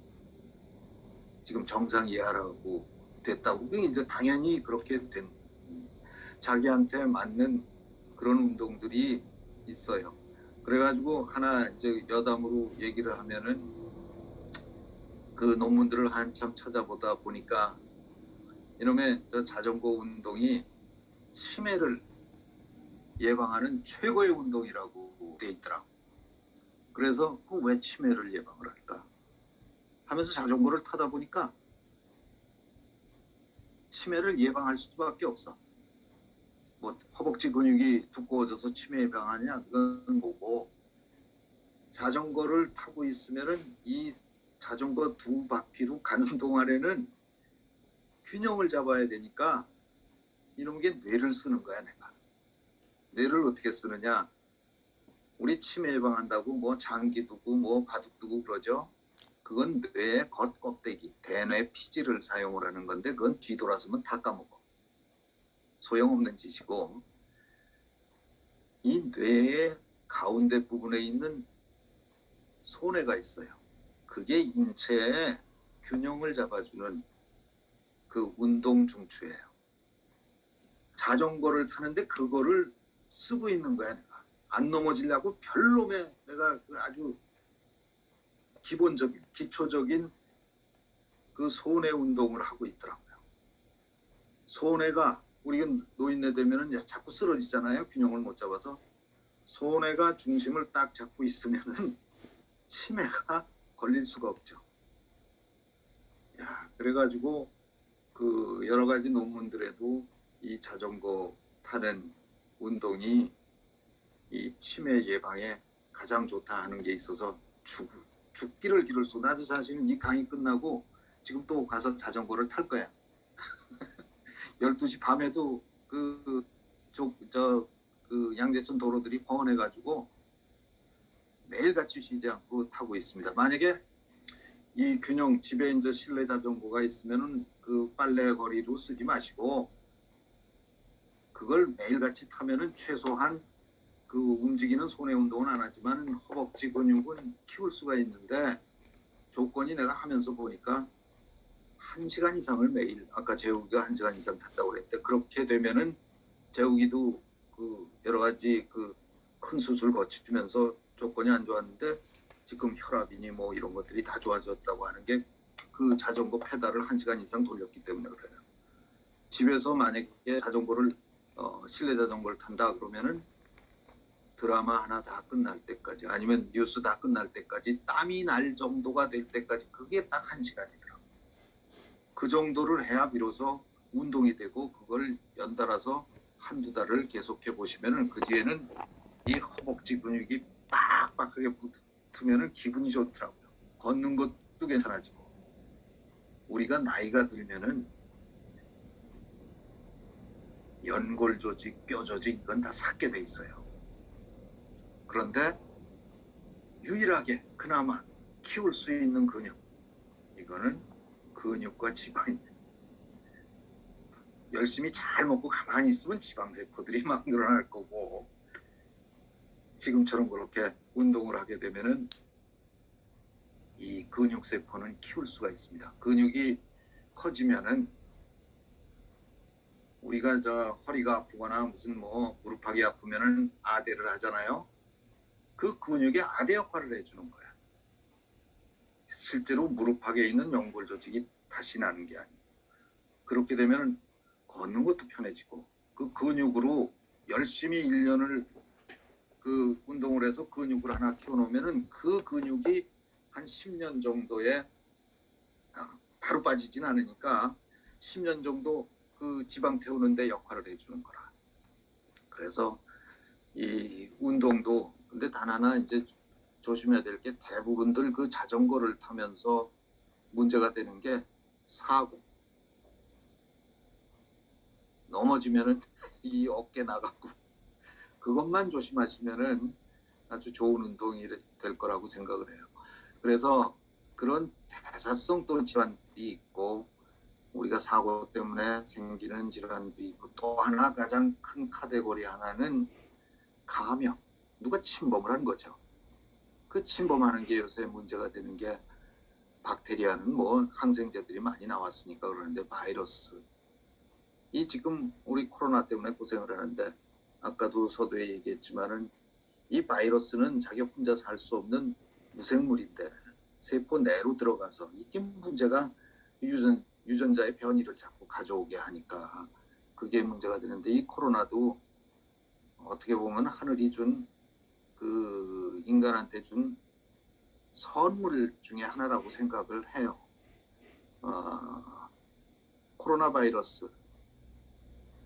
지금 정상 이하라고 됐다고. 그게 이제 당연히 그렇게 된 자기한테 맞는 그런 운동들이 있어요. 그래가지고 하나 이제 여담으로 얘기를 하면은 그 논문들을 한참 찾아보다 보니까 이놈의 저 자전거 운동이 치매를 예방하는 최고의 운동이라고 돼 있더라고. 그래서 왜 치매를 예방을 할까 하면서 자전거를 타다 보니까 치매를 예방할 수밖에 없어. 뭐 허벅지 근육이 두꺼워져서 치매 예방하냐 그건 뭐고, 자전거를 타고 있으면은 이 자전거 두 바퀴로 가는 동안에는 균형을 잡아야 되니까 이런 게 뇌를 쓰는 거야. 내가 뇌를 어떻게 쓰느냐, 우리 치매 예방한다고 뭐 장기 두고 뭐 바둑 두고 그러죠. 그건 뇌의 겉껍데기 대뇌 피지를 사용을 하는 건데 그건 뒤돌아서면 다 까먹어. 소용없는 짓이고, 이 뇌의 가운데 부분에 있는 소뇌가 있어요. 그게 인체의 균형을 잡아주는 그 운동 중추예요. 자전거를 타는데 그거를 쓰고 있는 거야. 내가 안 넘어지려고 별놈의 내가 아주 기본적인 기초적인 그 소뇌 운동을 하고 있더라고요. 소뇌가 우리가 노인네 되면은 자꾸 쓰러지잖아요. 균형을 못 잡아서. 소뇌가 중심을 딱 잡고 있으면은 치매가 걸릴 수가 없죠. 야, 그래가지고 그 여러 가지 논문들에도 이 자전거 타는 운동이 이 치매 예방에 가장 좋다 하는 게 있어서 죽기를 기를 수. 나도 사실은 이 강의 끝나고 지금 또 가서 자전거를 탈 거야. 12시 밤에도 그 양재천 도로들이 훤해가지고 매일같이 쉬지 않고 타고 있습니다. 만약에 이 균형, 집에 이제 실내 자전거가 있으면은 그 빨래 거리로 쓰지 마시고 그걸 매일같이 타면은 최소한 그 움직이는 손해 운동은 안 하지만 허벅지 근육은 키울 수가 있는데, 조건이 내가 하면서 보니까 1시간 이상을 매일, 아까 재욱이가 1시간 이상 탔다고 그랬대. 그렇게 되면은 재욱이도 그 여러 가지 그 큰 수술 거치면서 조건이 안 좋았는데 지금 혈압이니 뭐 이런 것들이 다 좋아졌다고 하는 게 그 자전거 페달을 1시간 이상 돌렸기 때문에 그래요. 집에서 만약에 자전거를 실내 자전거를 탄다 그러면은 드라마 하나 다 끝날 때까지, 아니면 뉴스 다 끝날 때까지, 땀이 날 정도가 될 때까지, 그게 딱 1시간이더라고요. 그 정도를 해야 비로소 운동이 되고, 그걸 연달아서 한두 달을 계속해 보시면은 그 뒤에는 이 허벅지 근육이 빡빡하게 붙으면은 기분이 좋더라고요. 걷는 것도 괜찮아지고. 우리가 나이가 들면은 연골 조직, 뼈 조직 이건 다 삭게 돼 있어요. 그런데 유일하게 그나마 키울 수 있는 근육, 이거는 근육과 지방입니다. 열심히 잘 먹고 가만히 있으면 지방세포들이 막 늘어날 거고, 지금처럼 그렇게 운동을 하게 되면은 이 근육세포는 키울 수가 있습니다. 근육이 커지면은 우리가 저 허리가 아프거나 무슨 뭐 무릎팍이 아프면은 아대를 하잖아요. 그 근육이 아대 역할을 해주는 거야. 실제로 무릎팍에 있는 연골 조직이 다시 나는 게 아니고, 그렇게 되면은 걷는 것도 편해지고, 그 근육으로 열심히 1년을 그 운동을 해서 근육을 하나 키워놓으면은 그 근육이 한 10년 정도에 바로 빠지진 않으니까 10년 정도 그 지방 태우는데 역할을 해주는 거라. 그래서 이 운동도, 근데 단 하나 이제 조심해야 될 게, 대부분들 그 자전거를 타면서 문제가 되는 게 사고. 넘어지면은 이 어깨 나가고, 그것만 조심하시면은 아주 좋은 운동이 될 거라고 생각을 해요. 그래서 그런 대사성 또 질환들이 있고 우리가 사고 때문에 생기는 질환들이 있고 또 하나 가장 큰 카테고리 하나는 감염. 누가 침범을 한 거죠. 그 침범하는 게 요새 문제가 되는 게 박테리아는 뭐 항생제들이 많이 나왔으니까 그러는데 바이러스. 이 지금 우리 코로나 때문에 고생을 하는데 아까도 서두에 얘기했지만은 이 바이러스는 자기 혼자 살 수 없는 무생물인데 세포 내로 들어가서 이게 문제가 유전자의 변이를 자꾸 가져오게 하니까 그게 문제가 되는데 이 코로나도 어떻게 보면 하늘이 준 그 인간한테 준 선물 중에 하나라고 생각을 해요. 코로나 바이러스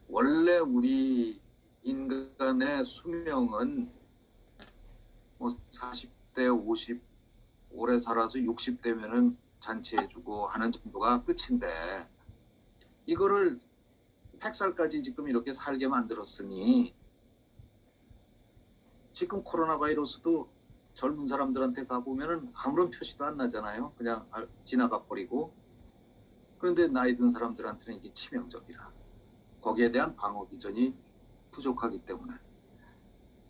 원래 우리 인간의 수명은 뭐 40대 50 오래 살아서 60대면은 잔치해주고 하는 정도가 끝인데 이거를 100살까지 지금 이렇게 살게 만들었으니 지금 코로나 바이러스도 젊은 사람들한테 가보면은 아무런 표시도 안 나잖아요. 그냥 지나가 버리고. 그런데 나이 든 사람들한테는 이게 치명적이라. 거기에 대한 방어 기전이 부족하기 때문에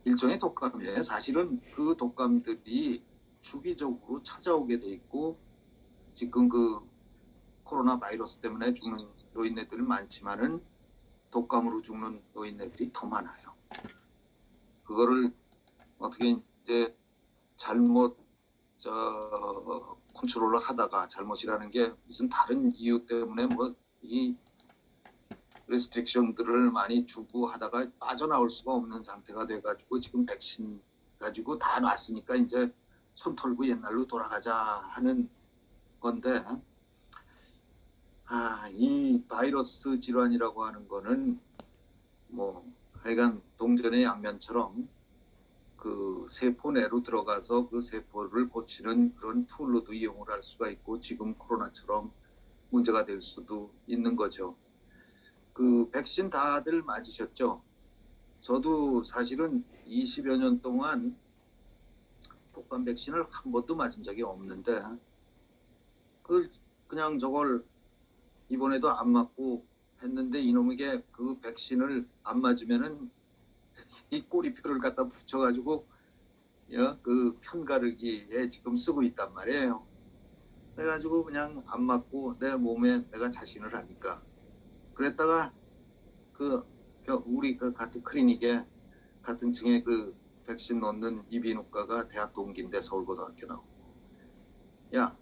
일종의 독감이에요. 사실은 그 독감들이 주기적으로 찾아오게 돼 있고 지금 그 코로나 바이러스 때문에 죽는 노인네들은 많지만은 독감으로 죽는 노인네들이 더 많아요. 그거를 어떻게 이제 잘못 컨트롤을 하다가 잘못이라는 게 무슨 다른 이유 때문에 뭐 이 레스트릭션들을 많이 주고 하다가 빠져나올 수가 없는 상태가 돼가지고 지금 백신 가지고 다 놨으니까 이제 손 털고 옛날로 돌아가자 하는 건데 이 바이러스 질환이라고 하는 거는 뭐 하여간 동전의 양면처럼 그 세포 내로 들어가서 그 세포를 고치는 그런 툴로도 이용을 할 수가 있고 지금 코로나처럼 문제가 될 수도 있는 거죠. 그 백신 다들 맞으셨죠? 저도 사실은 20여 년 동안 독감 백신을 한 번도 맞은 적이 없는데 그냥 저걸 이번에도 안 맞고 했는데 이놈에게 그 백신을 안 맞으면은 이 꼬리표를 갖다 붙여가지고 그 편가르기에 지금 쓰고 있단 말이에요. 그래가지고 그냥 안 맞고 내 몸에 내가 자신을 하니까 그랬다가 우리 그 같은 클리닉에 같은 층에 그 백신 넣는 이비인후과가 대학 동기인데 서울고등학교 나오고 야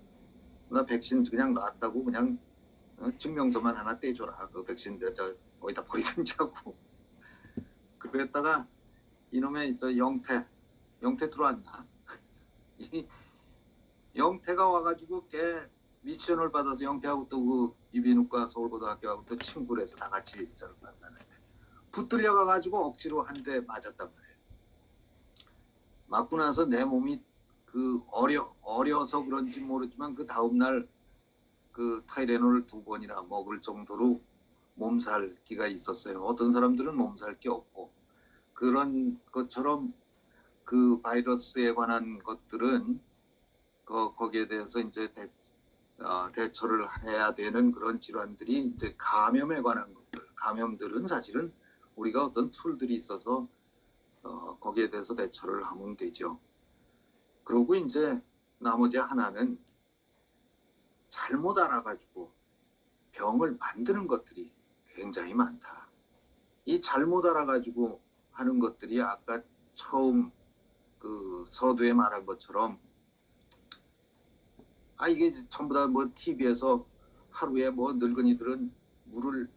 나 백신 그냥 놨다고 그냥 증명서만 하나 떼줘라. 그 백신 어디다 버리든지 하고 그랬다가 이놈의 영태 들어왔나? 이 영태가 와가지고 걔 미션을 받아서 영태하고 또 그 이비인후과 서울고등학교하고 또 친구를 해서 다 같이 저를 만나는데 붙들려 가가지고 억지로 한 대 맞았단 말이에요. 맞고 나서 내 몸이 그 어려서 그런지 모르지만 그 다음날 그 타이레놀을 2번이나 먹을 정도로 몸살기가 있었어요. 어떤 사람들은 몸살기 없고 그런 것처럼 그 바이러스에 관한 것들은 거기에 대해서 이제 대처를 해야 되는 그런 질환들이 이제 감염에 관한 것들. 감염들은 사실은 우리가 어떤 툴들이 있어서 거기에 대해서 대처를 하면 되죠. 그리고 이제 나머지 하나는 잘못 알아가지고 병을 만드는 것들이 굉장히 많다. 이 잘못 알아가지고 하는 것들이 아까 처음 그 서두에 말한 것처럼 이게 전부 다 뭐 TV에서 하루에 뭐 늙은이들은 물을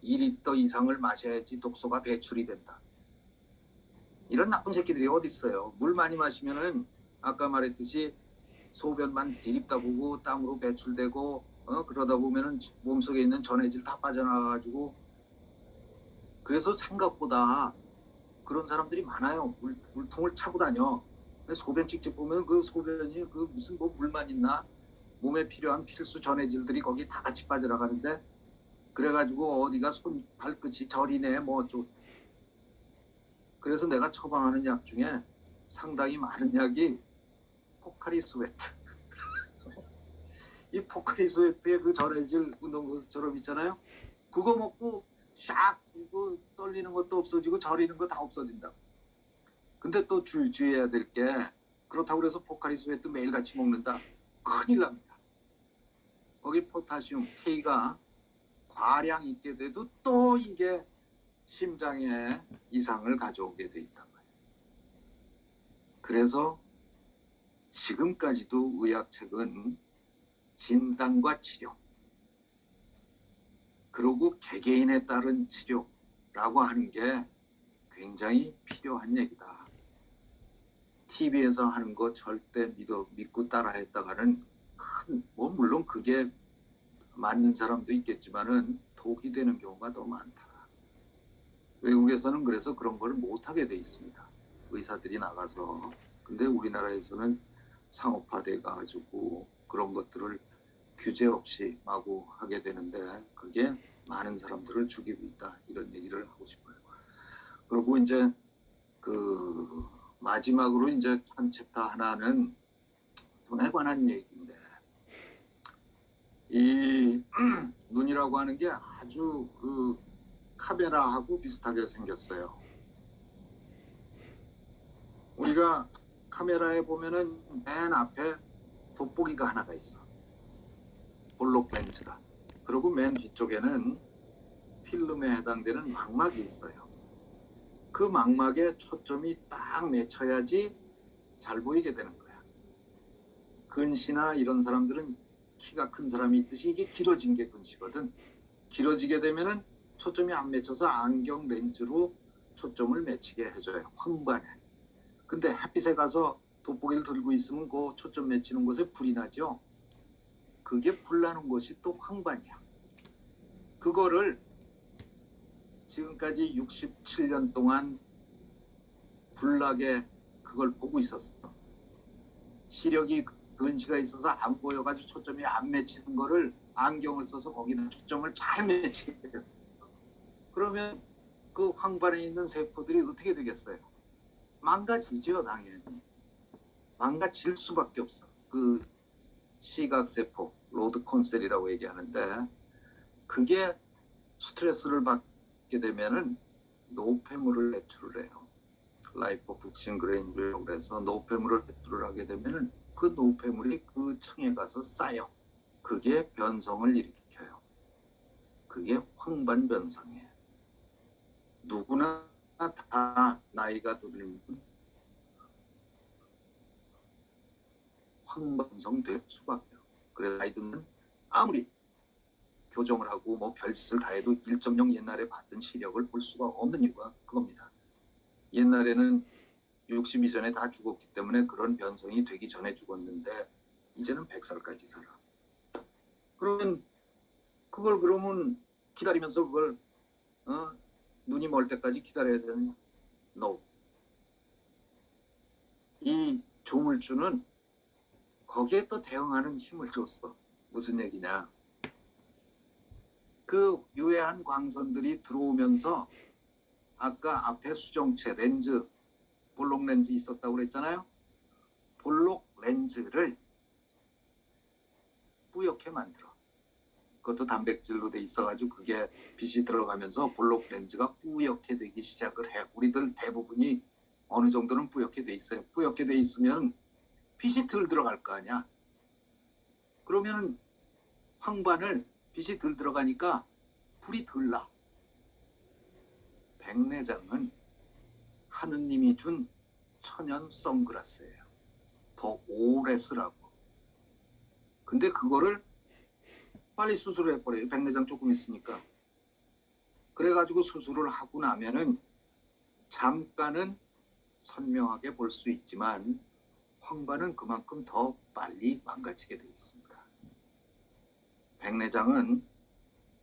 2리터 이상을 마셔야지 독소가 배출이 된다. 이런 나쁜 새끼들이 어디 있어요. 물 많이 마시면은 아까 말했듯이 소변만 디립다 보고 땀으로 배출되고 그러다 보면은 몸속에 있는 전해질 다 빠져나가가지고 그래서 생각보다 그런 사람들이 많아요. 물통을 차고 다녀. 소변 직접 보면 그 소변이 그 무슨 뭐 물만 있나 몸에 필요한 필수 전해질들이 거기 다 같이 빠져나가는데 그래가지고 어디가 손 발끝이 저리네 뭐 어쩌고. 그래서 내가 처방하는 약 중에 상당히 많은 약이 포카리 스웨트 이 포카리 스웨트의 그 전해질 운동선수처럼 있잖아요. 그거 먹고 샥 이거 떨리는 것도 없어지고 저리는 거 다 없어진다. 근데 또 주의해야 될 게 그렇다고 해서 포카리 스웨트 매일같이 먹는다. 큰일 납니다. 거기 포타슘 K가 과량 있게 돼도 또 이게 심장에 이상을 가져오게 돼 있단 말이에요. 그래서 지금까지도 의학책은 진단과 치료, 그리고 개개인에 따른 치료라고 하는 게 굉장히 필요한 얘기다. TV에서 하는 거 절대 믿고 따라했다가는 물론 그게 맞는 사람도 있겠지만은 독이 되는 경우가 더 많다. 외국에서는 그래서 그런 걸 못하게 돼 있습니다. 의사들이 나가서. 근데 우리나라에서는 상업화돼 가지고 그런 것들을 규제 없이 마구 하게 되는데 그게 많은 사람들을 죽이고 있다. 이런 얘기를 하고 싶어요. 그리고 이제 그 마지막으로 이제 한 챕터 하나는 눈에 관한 얘기인데 이 눈이라고 하는 게 아주 그 카메라하고 비슷하게 생겼어요. 우리가 카메라에 보면은 맨 앞에 돋보기가 하나가 있어. 볼록 렌즈가. 그리고 맨 뒤쪽에는 필름에 해당되는 망막이 있어요. 그 망막에 초점이 딱 맺혀야지 잘 보이게 되는 거야. 근시나 이런 사람들은 키가 큰 사람이 있듯이 이게 길어진 게 근시거든. 길어지게 되면은 초점이 안 맺혀서 안경 렌즈로 초점을 맺히게 해줘요. 황반에. 근데 햇빛에 가서 돋보기를 들고 있으면 그 초점 맺히는 곳에 불이 나죠. 그게 불나는 곳이 또 황반이야. 그거를 지금까지 67년 동안 불나게 그걸 보고 있었어. 시력이 근시가 있어서 안 보여가지고 초점이 안 맺히는 거를 안경을 써서 거기다 초점을 잘 맺히게 됐어. 그러면 그 황반에 있는 세포들이 어떻게 되겠어요? 망가지죠, 당연히. 망가질 수밖에 없어. 그 시각세포, 로드 콘셀이라고 얘기하는데 그게 스트레스를 받게 되면은 노폐물을 배출을 해요. 라이포푹신 그레인이라고 그래서 노폐물을 배출을 하게 되면은 그 노폐물이 그 층에 가서 쌓여. 그게 변성을 일으켜요. 그게 황반 변성이에요. 누구나 다 나이가 들면 황반성 될 수밖에 없어요. 그래서 아이들은 아무리 교정을 하고 뭐 별짓을 다 해도 1.0 옛날에 받던 시력을 볼 수가 없는 이유가 그겁니다. 옛날에는 60 이전에 다 죽었기 때문에 그런 변성이 되기 전에 죽었는데 이제는 100살까지 살아. 그러면 그걸 그러면 기다리면서 그걸 눈이 멀 때까지 기다려야 되느냐? No. 이 조물주는 거기에 또 대응하는 힘을 줬어. 무슨 얘기냐? 그 유해한 광선들이 들어오면서 아까 앞에 수정체 렌즈, 볼록 렌즈 있었다고 그랬잖아요. 볼록 렌즈를 뿌옇게 만들어. 그것도 단백질로 돼 있어가지고 그게 빛이 들어가면서 볼록 렌즈가 뿌옇게 되기 시작을 해. 우리들 대부분이 어느 정도는 뿌옇게 돼 있어요. 뿌옇게 돼 있으면 빛이 덜 들어갈 거 아니야. 그러면 황반을 빛이 덜 들어가니까 불이 덜 나. 백내장은 하느님이 준 천연 선글라스예요. 더 오래 쓰라고. 근데 그거를 빨리 수술을 해버려요. 백내장 조금 있으니까. 그래가지고 수술을 하고 나면은 잠깐은 선명하게 볼 수 있지만 황반은 그만큼 더 빨리 망가지게 되어 있습니다. 백내장은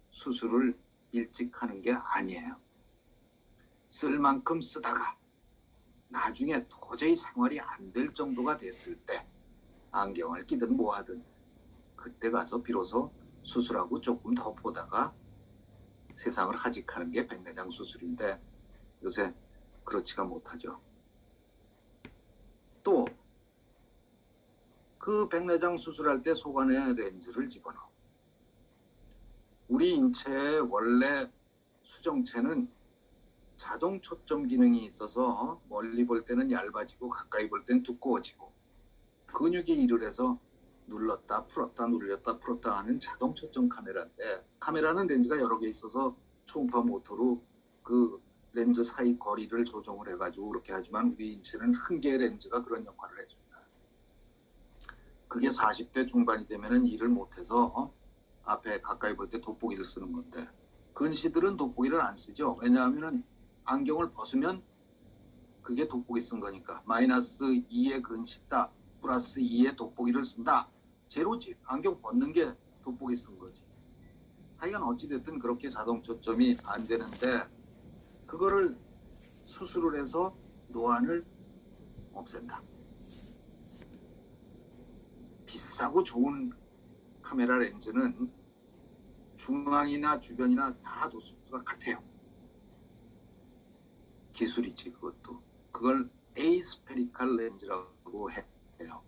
수술을 일찍 하는 게 아니에요. 쓸 만큼 쓰다가 나중에 도저히 생활이 안 될 정도가 됐을 때 안경을 끼든 뭐하든 그때 가서 비로소 수술하고 조금 더 보다가 세상을 하직하는 게 백내장 수술인데 요새 그렇지가 못하죠. 또 그 백내장 수술할 때 속안에 렌즈를 집어넣어. 우리 인체의 원래 수정체는 자동 초점 기능이 있어서 멀리 볼 때는 얇아지고 가까이 볼 때는 두꺼워지고 근육이 일을 해서 눌렀다 풀었다 눌렸다 풀었다 하는 자동 초점 카메라인데, 카메라는 렌즈가 여러 개 있어서 초음파 모터로 그 렌즈 사이 거리를 조정을 해가지고 그렇게 하지만 우리 인체는 한 개의 렌즈가 그런 역할을 해줍니다. 그게 40대 중반이 되면은 일을 못해서 앞에 가까이 볼 때 돋보기를 쓰는 건데, 근시들은 돋보기를 안 쓰죠. 왜냐하면은 안경을 벗으면 그게 돋보기 쓴 거니까. 마이너스 2의 근시다 플러스 2의 돋보기를 쓴다. 제로지. 안경 벗는 게 돋보기 쓴 거지. 하여간 어찌됐든 그렇게 자동 초점이 안 되는데, 그거를 수술을 해서 노안을 없앤다. 비싸고 좋은 카메라 렌즈는 중앙이나 주변이나 다 도수가 같아요. 기술이지 그것도. 그걸 에이스페리칼 렌즈라고 해요.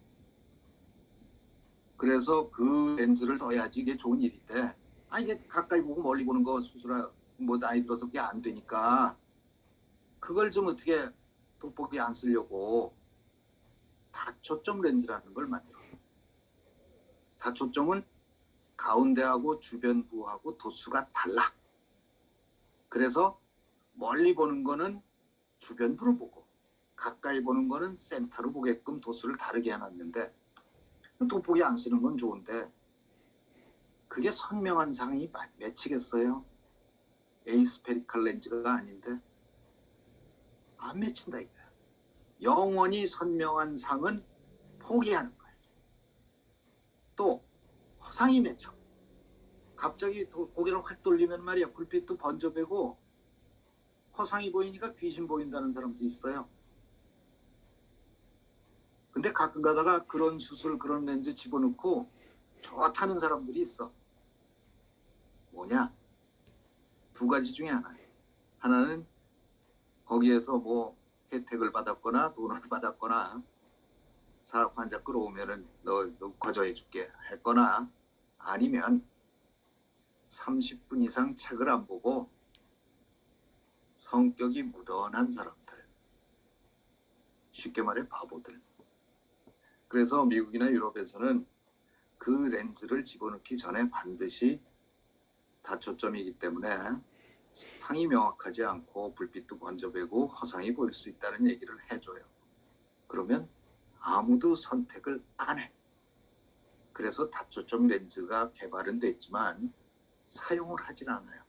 그래서 그 렌즈를 써야지 이게 좋은 일인데, 이게 가까이 보고 멀리 보는 거 수술하 뭐 나이 들어서 그게 안 되니까 그걸 좀 어떻게 돋보기 안 쓰려고 다초점 렌즈라는 걸 만들어. 다초점은 가운데하고 주변부하고 도수가 달라. 그래서 멀리 보는 거는 주변부로 보고 가까이 보는 거는 센터로 보게끔 도수를 다르게 해놨는데, 돋보기 안 쓰는 건 좋은데 그게 선명한 상이 맺히겠어요? 에이스페리칼 렌즈가 아닌데 안 맺힌다 이거야. 영원히 선명한 상은 포기하는 거야. 또 허상이 맺혀. 갑자기 고개를 확 돌리면 말이야, 불빛도 번져배고 허상이 보이니까 귀신 보인다는 사람도 있어요. 근데 가끔 가다가 그런 수술 그런 렌즈 집어넣고 좋다는 사람들이 있어. 뭐냐? 두 가지 중에 하나예요. 하나는 거기에서 뭐 혜택을 받았거나 돈을 받았거나 사람 환자 끌어오면은 너 거저해 줄게 했거나, 아니면 30분 이상 책을 안 보고 성격이 무던한 사람들, 쉽게 말해 바보들. 그래서 미국이나 유럽에서는 그 렌즈를 집어넣기 전에 반드시 다초점이기 때문에 상이 명확하지 않고 불빛도 번져배고 허상이 보일 수 있다는 얘기를 해줘요. 그러면 아무도 선택을 안 해. 그래서 다초점 렌즈가 개발은 됐지만 사용을 하진 않아요.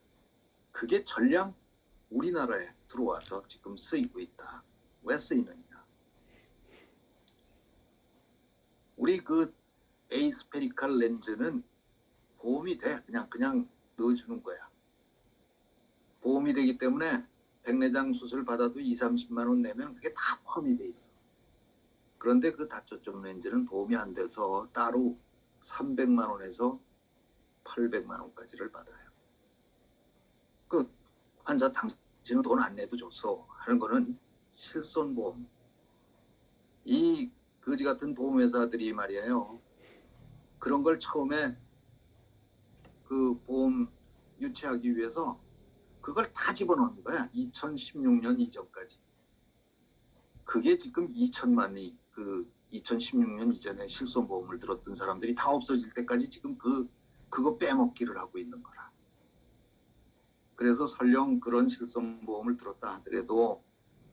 그게 전량 우리나라에 들어와서 지금 쓰이고 있다. 왜 쓰이느냐? 우리 그 에이스페리칼 렌즈는 보험이 돼. 그냥 넣어주는 거야. 보험이 되기 때문에 백내장 수술 받아도 2~30만 원 내면 그게 다 포함이 돼 있어. 그런데 그 다초점 렌즈는 보험이 안 돼서 따로 300만 원에서 800만 원까지를 받아요. 그 환자 당신은 돈 안 내도 줬어 하는 거는 실손보험. 이 거지 같은 보험회사들이 말이에요, 그런 걸 처음에 그 보험 유치하기 위해서 그걸 다 집어넣은 거야. 2016년 이전까지. 그게 지금 2천만이 그 2016년 이전에 실손보험을 들었던 사람들이 다 없어질 때까지 지금 그거 빼먹기를 하고 있는 거라. 그래서 설령 그런 실손보험을 들었다 하더라도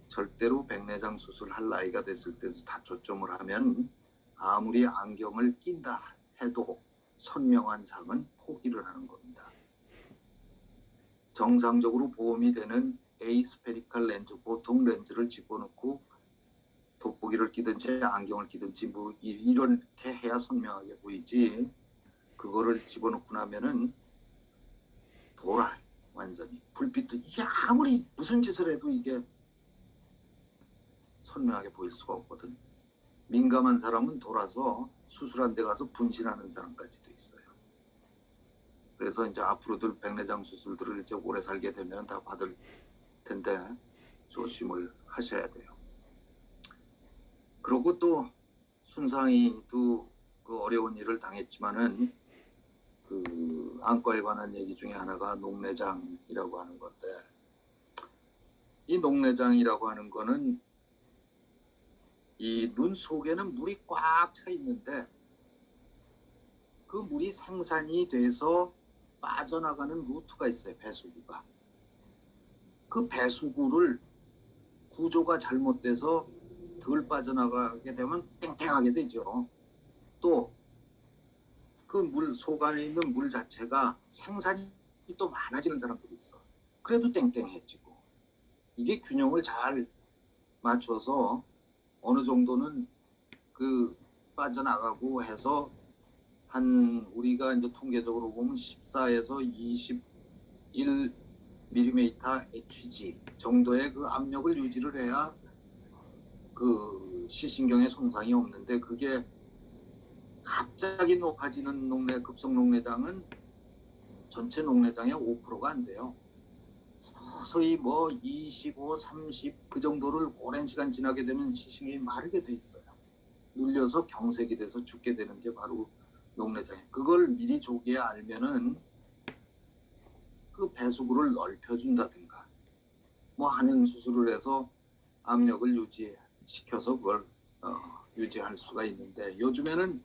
절대로 백내장 수술할 나이가 됐을 때도 다초점을 하면 아무리 안경을 낀다 해도 선명한 상은 포기를 하는 겁니다. 정상적으로 보험이 되는 에이스페리칼 렌즈, 보통 렌즈를 집어넣고 돋보기를 끼든지 안경을 끼든지 뭐 이렇게 해야 선명하게 보이지, 그거를 집어넣고 나면은 돌아. 완전히 불빛도 이게 아무리 무슨 짓을 해도 이게 선명하게 보일 수가 없거든. 민감한 사람은 돌아서 수술한 데 가서 분신하는 사람까지도 있어요. 그래서 이제 앞으로도 백내장 수술들을 이제 오래 살게 되면 다 받을 텐데 조심을 하셔야 돼요. 그리고 또 순상이도 그 어려운 일을 당했지만은 그 안과에 관한 얘기 중에 하나가 녹내장이라고 하는 건데, 이 녹내장이라고 하는 거는 이 눈 속에는 물이 꽉 차 있는데 그 물이 생산이 돼서 빠져나가는 루트가 있어요. 배수구가. 그 배수구를 구조가 잘못돼서 덜 빠져나가게 되면 땡땡하게 되죠. 또 그 물 속 안에 있는 물 자체가 생산이 또 많아지는 사람들이 있어. 그래도 땡땡해지고. 이게 균형을 잘 맞춰서 어느 정도는 그 빠져나가고 해서 한 우리가 이제 통계적으로 보면 14에서 21mm HG 정도의 그 압력을 유지를 해야 그 시신경에 손상이 없는데, 그게 갑자기 높아지는 급성 녹내장은 전체 녹내장의 5%가 안 돼요. 서서히 뭐 25, 30 그 정도를 오랜 시간 지나게 되면 시신경이 마르게 돼 있어요. 눌려서 경색이 돼서 죽게 되는 게 바로 녹내장이에요. 그걸 미리 조기에 알면은 그 배수구를 넓혀준다든가 뭐 하는 수술을 해서 압력을 유지시켜서 그걸 유지할 수가 있는데, 요즘에는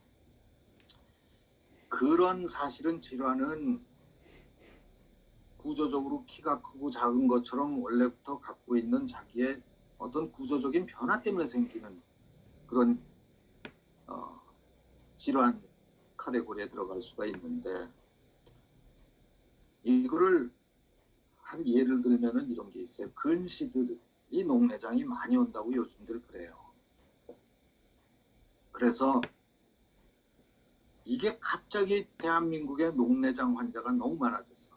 그런 사실은 질환은 구조적으로 키가 크고 작은 것처럼 원래부터 갖고 있는 자기의 어떤 구조적인 변화 때문에 생기는 그런 질환 카테고리에 들어갈 수가 있는데, 이거를 한 예를 들면은 이런 게 있어요. 근시들이 녹내장이 많이 온다고 요즘들 그래요. 그래서 이게 갑자기 대한민국의 녹내장 환자가 너무 많아졌어.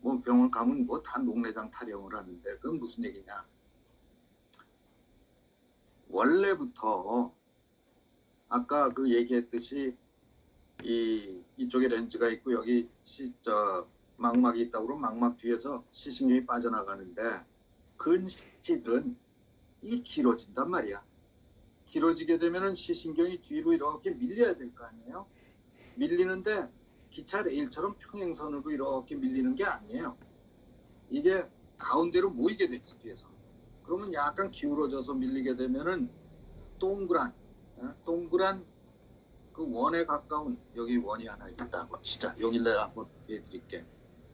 뭐 병원 가면 뭐 다 녹내장 타령을 하는데, 그건 무슨 얘기냐? 원래부터 아까 그 얘기했듯이 이쪽에 렌즈가 있고 여기 망막이 있다고 그러면 망막 뒤에서 시신경이 빠져나가는데, 근시들은 이 길어진단 말이야. 길어지게 되면은 시신경이 뒤로 이렇게 밀려야 될 거 아니에요? 밀리는데 기차 레일처럼 평행선으로 이렇게 밀리는 게 아니에요. 이게 가운데로 모이게 돼 있어, 뒤에서. 그러면 약간 기울어져서 밀리게 되면은 동그란 그 원에 가까운, 여기 원이 하나 있다고 진짜 여기 내가 한번 해드릴게.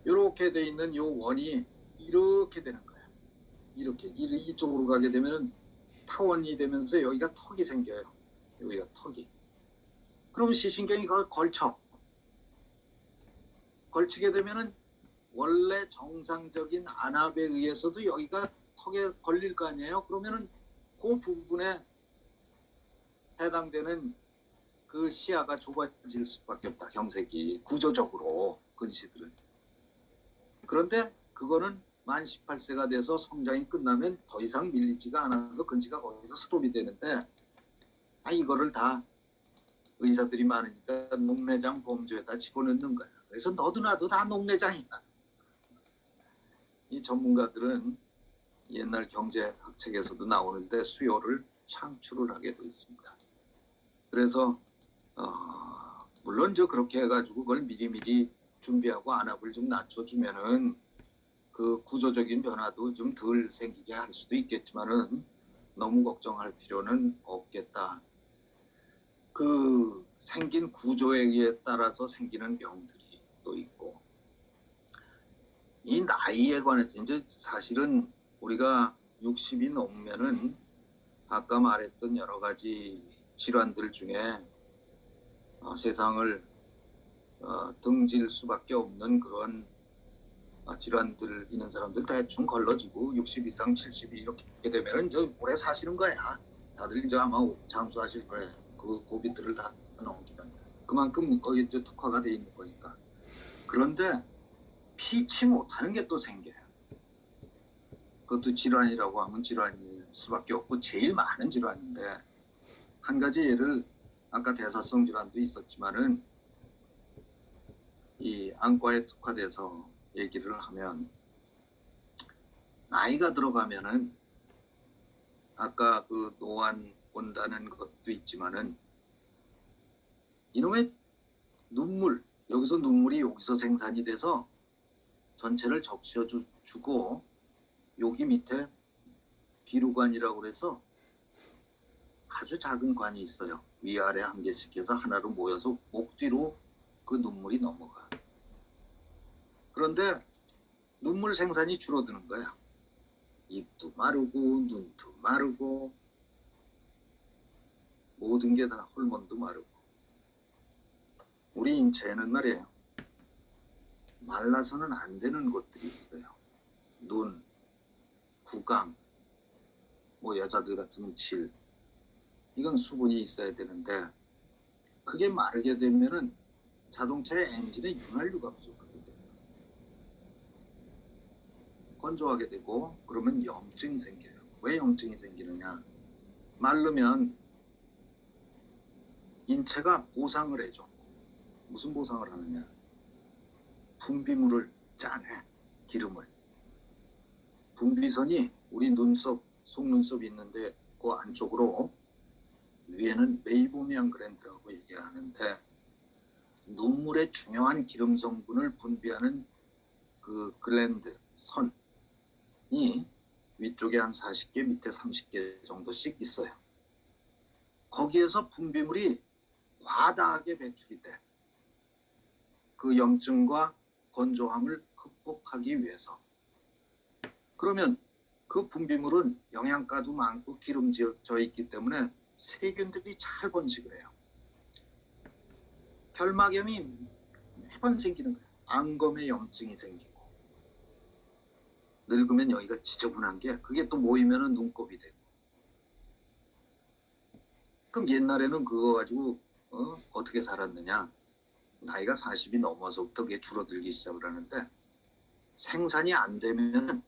이렇게 돼 있는 요 원이 이렇게 되는 거야. 이렇게 이쪽으로 가게 되면은 타원이 되면서 여기가 턱이 생겨요. 여기가 턱이. 그럼 시신경이 거기 걸치게 되면은 원래 정상적인 안압에 의해서도 여기가 턱에 걸릴 거 아니에요. 그러면은 그 부분에 해당되는 그 시야가 좁아질 수밖에 없다. 경색이 구조적으로 근시들은. 그런데 그거는 만 18세가 돼서 성장이 끝나면 더 이상 밀리지가 않아서 근시가 거기서 스톱이 되는데, 이거를 다 의사들이 많으니까 녹내장 범주에다 집어넣는 거야. 그래서 너도 나도 다 녹내장이야. 이 전문가들은 옛날 경제학 책에서도 나오는데 수요를 창출을 하게 돼 있습니다. 그래서 물론 그렇게 해가지고 그걸 미리미리 준비하고 안압을 좀 낮춰주면은 그 구조적인 변화도 좀 덜 생기게 할 수도 있겠지만은 너무 걱정할 필요는 없겠다. 그 생긴 구조에 의해 따라서 생기는 병들이 또 있고, 이 나이에 관해서 이제 사실은 우리가 60이 넘으면은 아까 말했던 여러 가지 질환들 중에 세상을 등질 수밖에 없는 그런 질환들 있는 사람들 대충 걸러지고 60 이상 70이 이렇게 되면은 이제 오래 사시는 거야. 다들 이제 아마 장수하실 거예요. 그 고비들을 다 넘기면 그만큼 거기 이제 특화가 돼 있는 거니까. 그런데 피치 못하는 게 또 생겨요. 그것도 질환이라고 하면 질환일 수밖에 없고 제일 많은 질환인데, 한 가지 예를 아까 대사성 질환도 있었지만은 이 안과에 특화돼서 얘기를 하면, 나이가 들어가면은 아까 그 노안 온다는 것도 있지만은 이놈의 눈물, 여기서 눈물이 여기서 생산이 돼서 전체를 적셔주고 여기 밑에 비루관이라고 그래서 아주 작은 관이 있어요. 위아래 한 개씩 해서 하나로 모여서 목 뒤로 그 눈물이 넘어가. 그런데 눈물 생산이 줄어드는 거야. 입도 마르고 눈도 마르고 모든 게 다 호르몬도 마르고. 우리 인체에는 말이에요. 말라서는 안 되는 것들이 있어요. 눈, 구강, 뭐 여자들 같으면 질. 이건 수분이 있어야 되는데 그게 마르게 되면은 자동차의 엔진에 윤활유가 부족하게 돼요. 건조하게 되고 그러면 염증이 생겨요. 왜 염증이 생기느냐? 마르면 인체가 보상을 해줘. 무슨 보상을 하느냐? 분비물을 짜내, 기름을. 분비선이 우리 눈썹, 속눈썹이 있는데 그 안쪽으로 위에는 메이보미안 그랜드라고 얘기하는데 눈물의 중요한 기름 성분을 분비하는 그 글랜드, 선이 위쪽에 한 40개, 밑에 30개 정도씩 있어요. 거기에서 분비물이 과다하게 배출이 돼. 그 염증과 건조함을 극복하기 위해서. 그러면 그 분비물은 영양가도 많고 기름져 있기 때문에 세균들이 잘 번식을 해요. 결막염이 매번 생기는 거예요. 안검에 염증이 생기고 늙으면 여기가 지저분한 게 그게 또 모이면 눈곱이 되고. 그럼 옛날에는 그거 가지고 어떻게 살았느냐? 나이가 40이 넘어서부터 그게 줄어들기 시작을 하는데 생산이 안 되면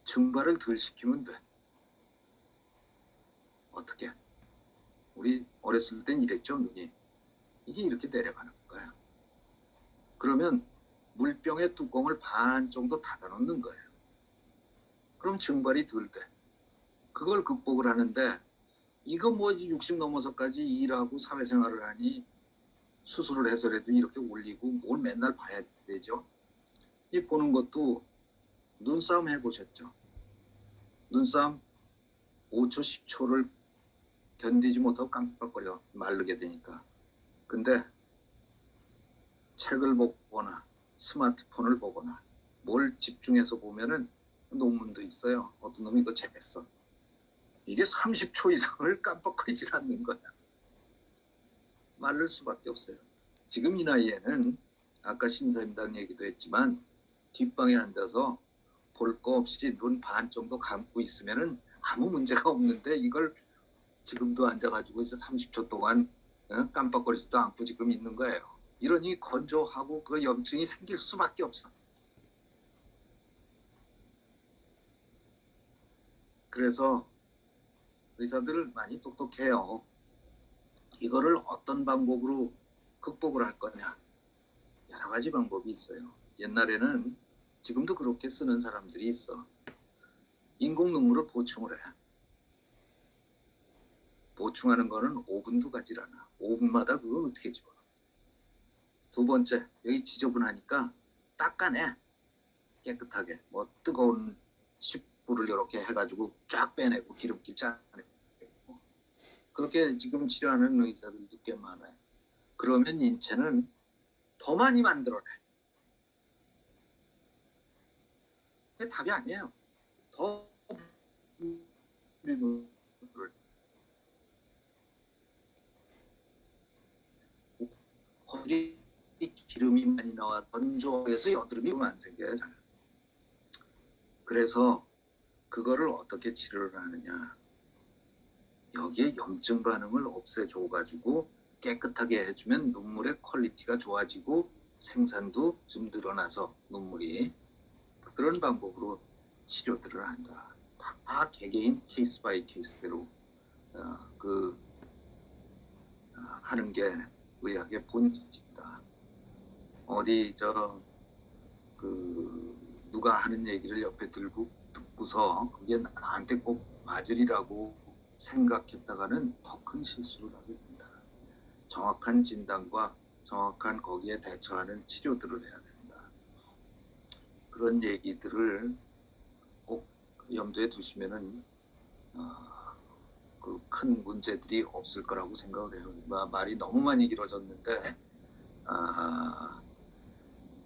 증발을 덜 시키면 돼. 어떻게? 우리 어렸을 땐 이랬죠, 눈이. 이게 이렇게 내려가는 거야. 그러면 물병의 뚜껑을 반 정도 닫아놓는 거예요. 그럼 증발이 덜 돼. 그걸 극복을 하는데 이거 뭐 60 넘어서까지 일하고 사회생활을 하니 수술을 해서라도 이렇게 올리고 뭘 맨날 봐야 되죠. 이 보는 것도 눈싸움 해보셨죠? 눈싸움 5초, 10초를 견디지 못하고 깜빡거려 마르게 되니까. 근데 책을 보거나 스마트폰을 보거나 뭘 집중해서 보면은 논문도 있어요. 어떤 놈이 이거 재밌어. 이게 30초 이상을 깜빡거리질 않는 거야. 마를 수밖에 없어요. 지금 이 나이에는 아까 신사임당 얘기도 했지만 뒷방에 앉아서 볼 거 없이 눈 반 정도 감고 있으면은 아무 문제가 없는데 이걸 지금도 앉아가지고 이제 30초 동안 깜빡거리지도 않고 지금 있는 거예요. 이러니 건조하고 그 염증이 생길 수밖에 없어. 그래서 의사들 많이 똑똑해요. 이거를 어떤 방법으로 극복을 할 거냐. 여러 가지 방법이 있어요. 옛날에는 지금도 그렇게 쓰는 사람들이 있어. 인공 눈물을 보충을 해. 보충하는 거는 5분도 가질 않아. 5분마다 그거 어떻게 집어넣어. 두 번째, 여기 지저분하니까 닦아내. 깨끗하게. 뭐 뜨거운 식불을 이렇게 해가지고 쫙 빼내고 기름기 쫙 빼내고. 그렇게 지금 치료하는 의사들도 꽤 많아요. 그러면 인체는 더 많이 만들어내. 그게 답이 아니에요. 더 거기 기름이 많이 나와 건조해서 여드름이 안 생겨요. 그래서 그거를 어떻게 치료를 하느냐. 여기에 염증 반응을 없애줘가지고 깨끗하게 해주면 눈물의 퀄리티가 좋아지고 생산도 좀 늘어나서 눈물이 그런 방법으로 치료들을 한다. 다 개개인 케이스 바이 케이스대로 하는 게 의학의 본질이다. 어디 누가 하는 얘기를 옆에 듣고서 그게 나한테 꼭 맞으리라고 생각했다가는 더 큰 실수를 하게 된다. 정확한 진단과 정확한 거기에 대처하는 치료들을 해야 된다. 그런 얘기들을 꼭 염두에 두시면은 그 큰 문제들이 없을 거라고 생각을 해요. 말이 너무 많이 길어졌는데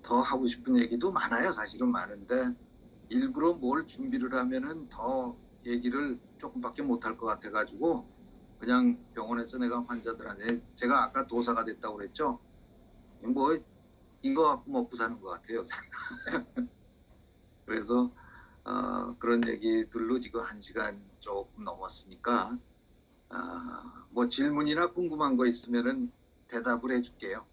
더 하고 싶은 얘기도 많아요. 사실은 많은데 일부러 뭘 준비를 하면은 더 얘기를 조금밖에 못할 것 같아가지고 그냥 병원에서 내가 환자들한테 제가 아까 도사가 됐다고 그랬죠. 뭐 이거 갖고 먹고 사는 것 같아요. 그래서 그런 얘기들로 지금 1시간 조금 넘었으니까 뭐 질문이나 궁금한 거 있으면은 대답을 해줄게요.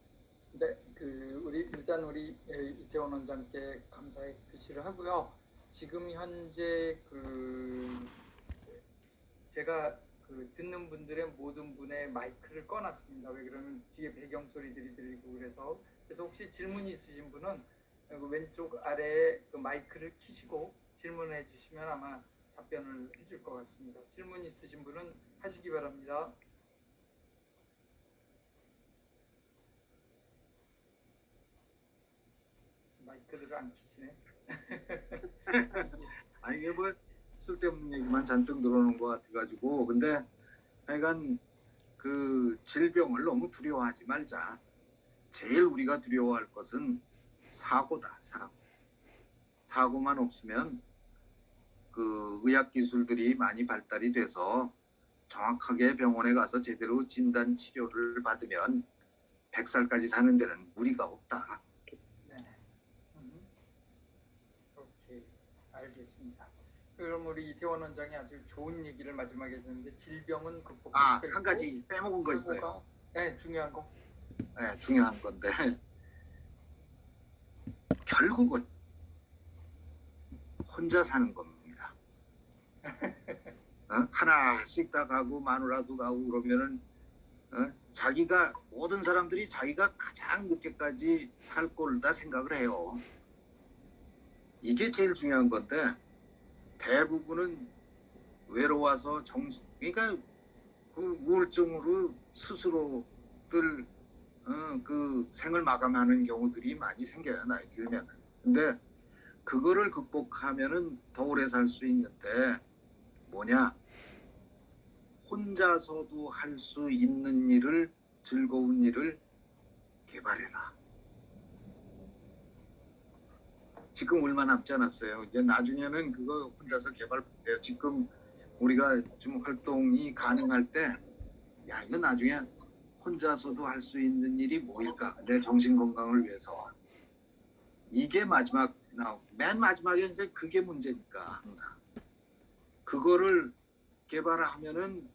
네, 일단 우리 이태원 원장께 감사의 표시를 하고요. 지금 현재 제가 듣는 분들의 모든 분의 마이크를 꺼놨습니다. 왜 그러면 뒤에 배경 소리들이 들리고 그래서 혹시 질문이 있으신 분은 그 왼쪽 아래에 그 마이크를 켜시고 질문해 주시면 아마 답변을 해줄 것 같습니다. 질문 있으신 분은 하시기 바랍니다. 마이크를 안 켜시네. 이게 뭐 쓸데없는 얘기만 잔뜩 늘어놓은 것 같아가지고 근데 하여간 그 질병을 너무 두려워하지 말자. 제일 우리가 두려워할 것은 사고다. 사고만 없으면 그 의학 기술들이 많이 발달이 돼서 정확하게 병원에 가서 제대로 진단 치료를 받으면 100살까지 사는 데는 무리가 없다. 네. 오케이, 알겠습니다. 그럼 우리 이태원 원장이 아주 좋은 얘기를 마지막에 했는데 질병은 극복할 수 있고 한 가지 빼먹은 거 있어요. 네, 중요한 거. 네, 중요한 건데 결국은 혼자 사는 겁니다. 하나씩 다 가고 마누라도 가고 그러면은 자기가 모든 사람들이 자기가 가장 늦게까지 살 걸 다 생각을 해요. 이게 제일 중요한 건데 대부분은 외로워서 그러니까 그 우울증으로 스스로들 그 생을 마감하는 경우들이 많이 생겨요. 나이 들면. 근데 그거를 극복하면은 더 오래 살 수 있는데 뭐냐? 혼자서도 할 수 있는 일을 즐거운 일을 개발해라. 지금 얼마 남지 않았어요. 이제 나중에는 그거 혼자서 개발해요. 지금 우리가 좀 활동이 가능할 때, 야 이거 나중에 혼자서도 할 수 있는 일이 뭐일까? 내 정신 건강을 위해서. 이게 맨 마지막에 이제 그게 문제니까 항상. 그거를 개발하면은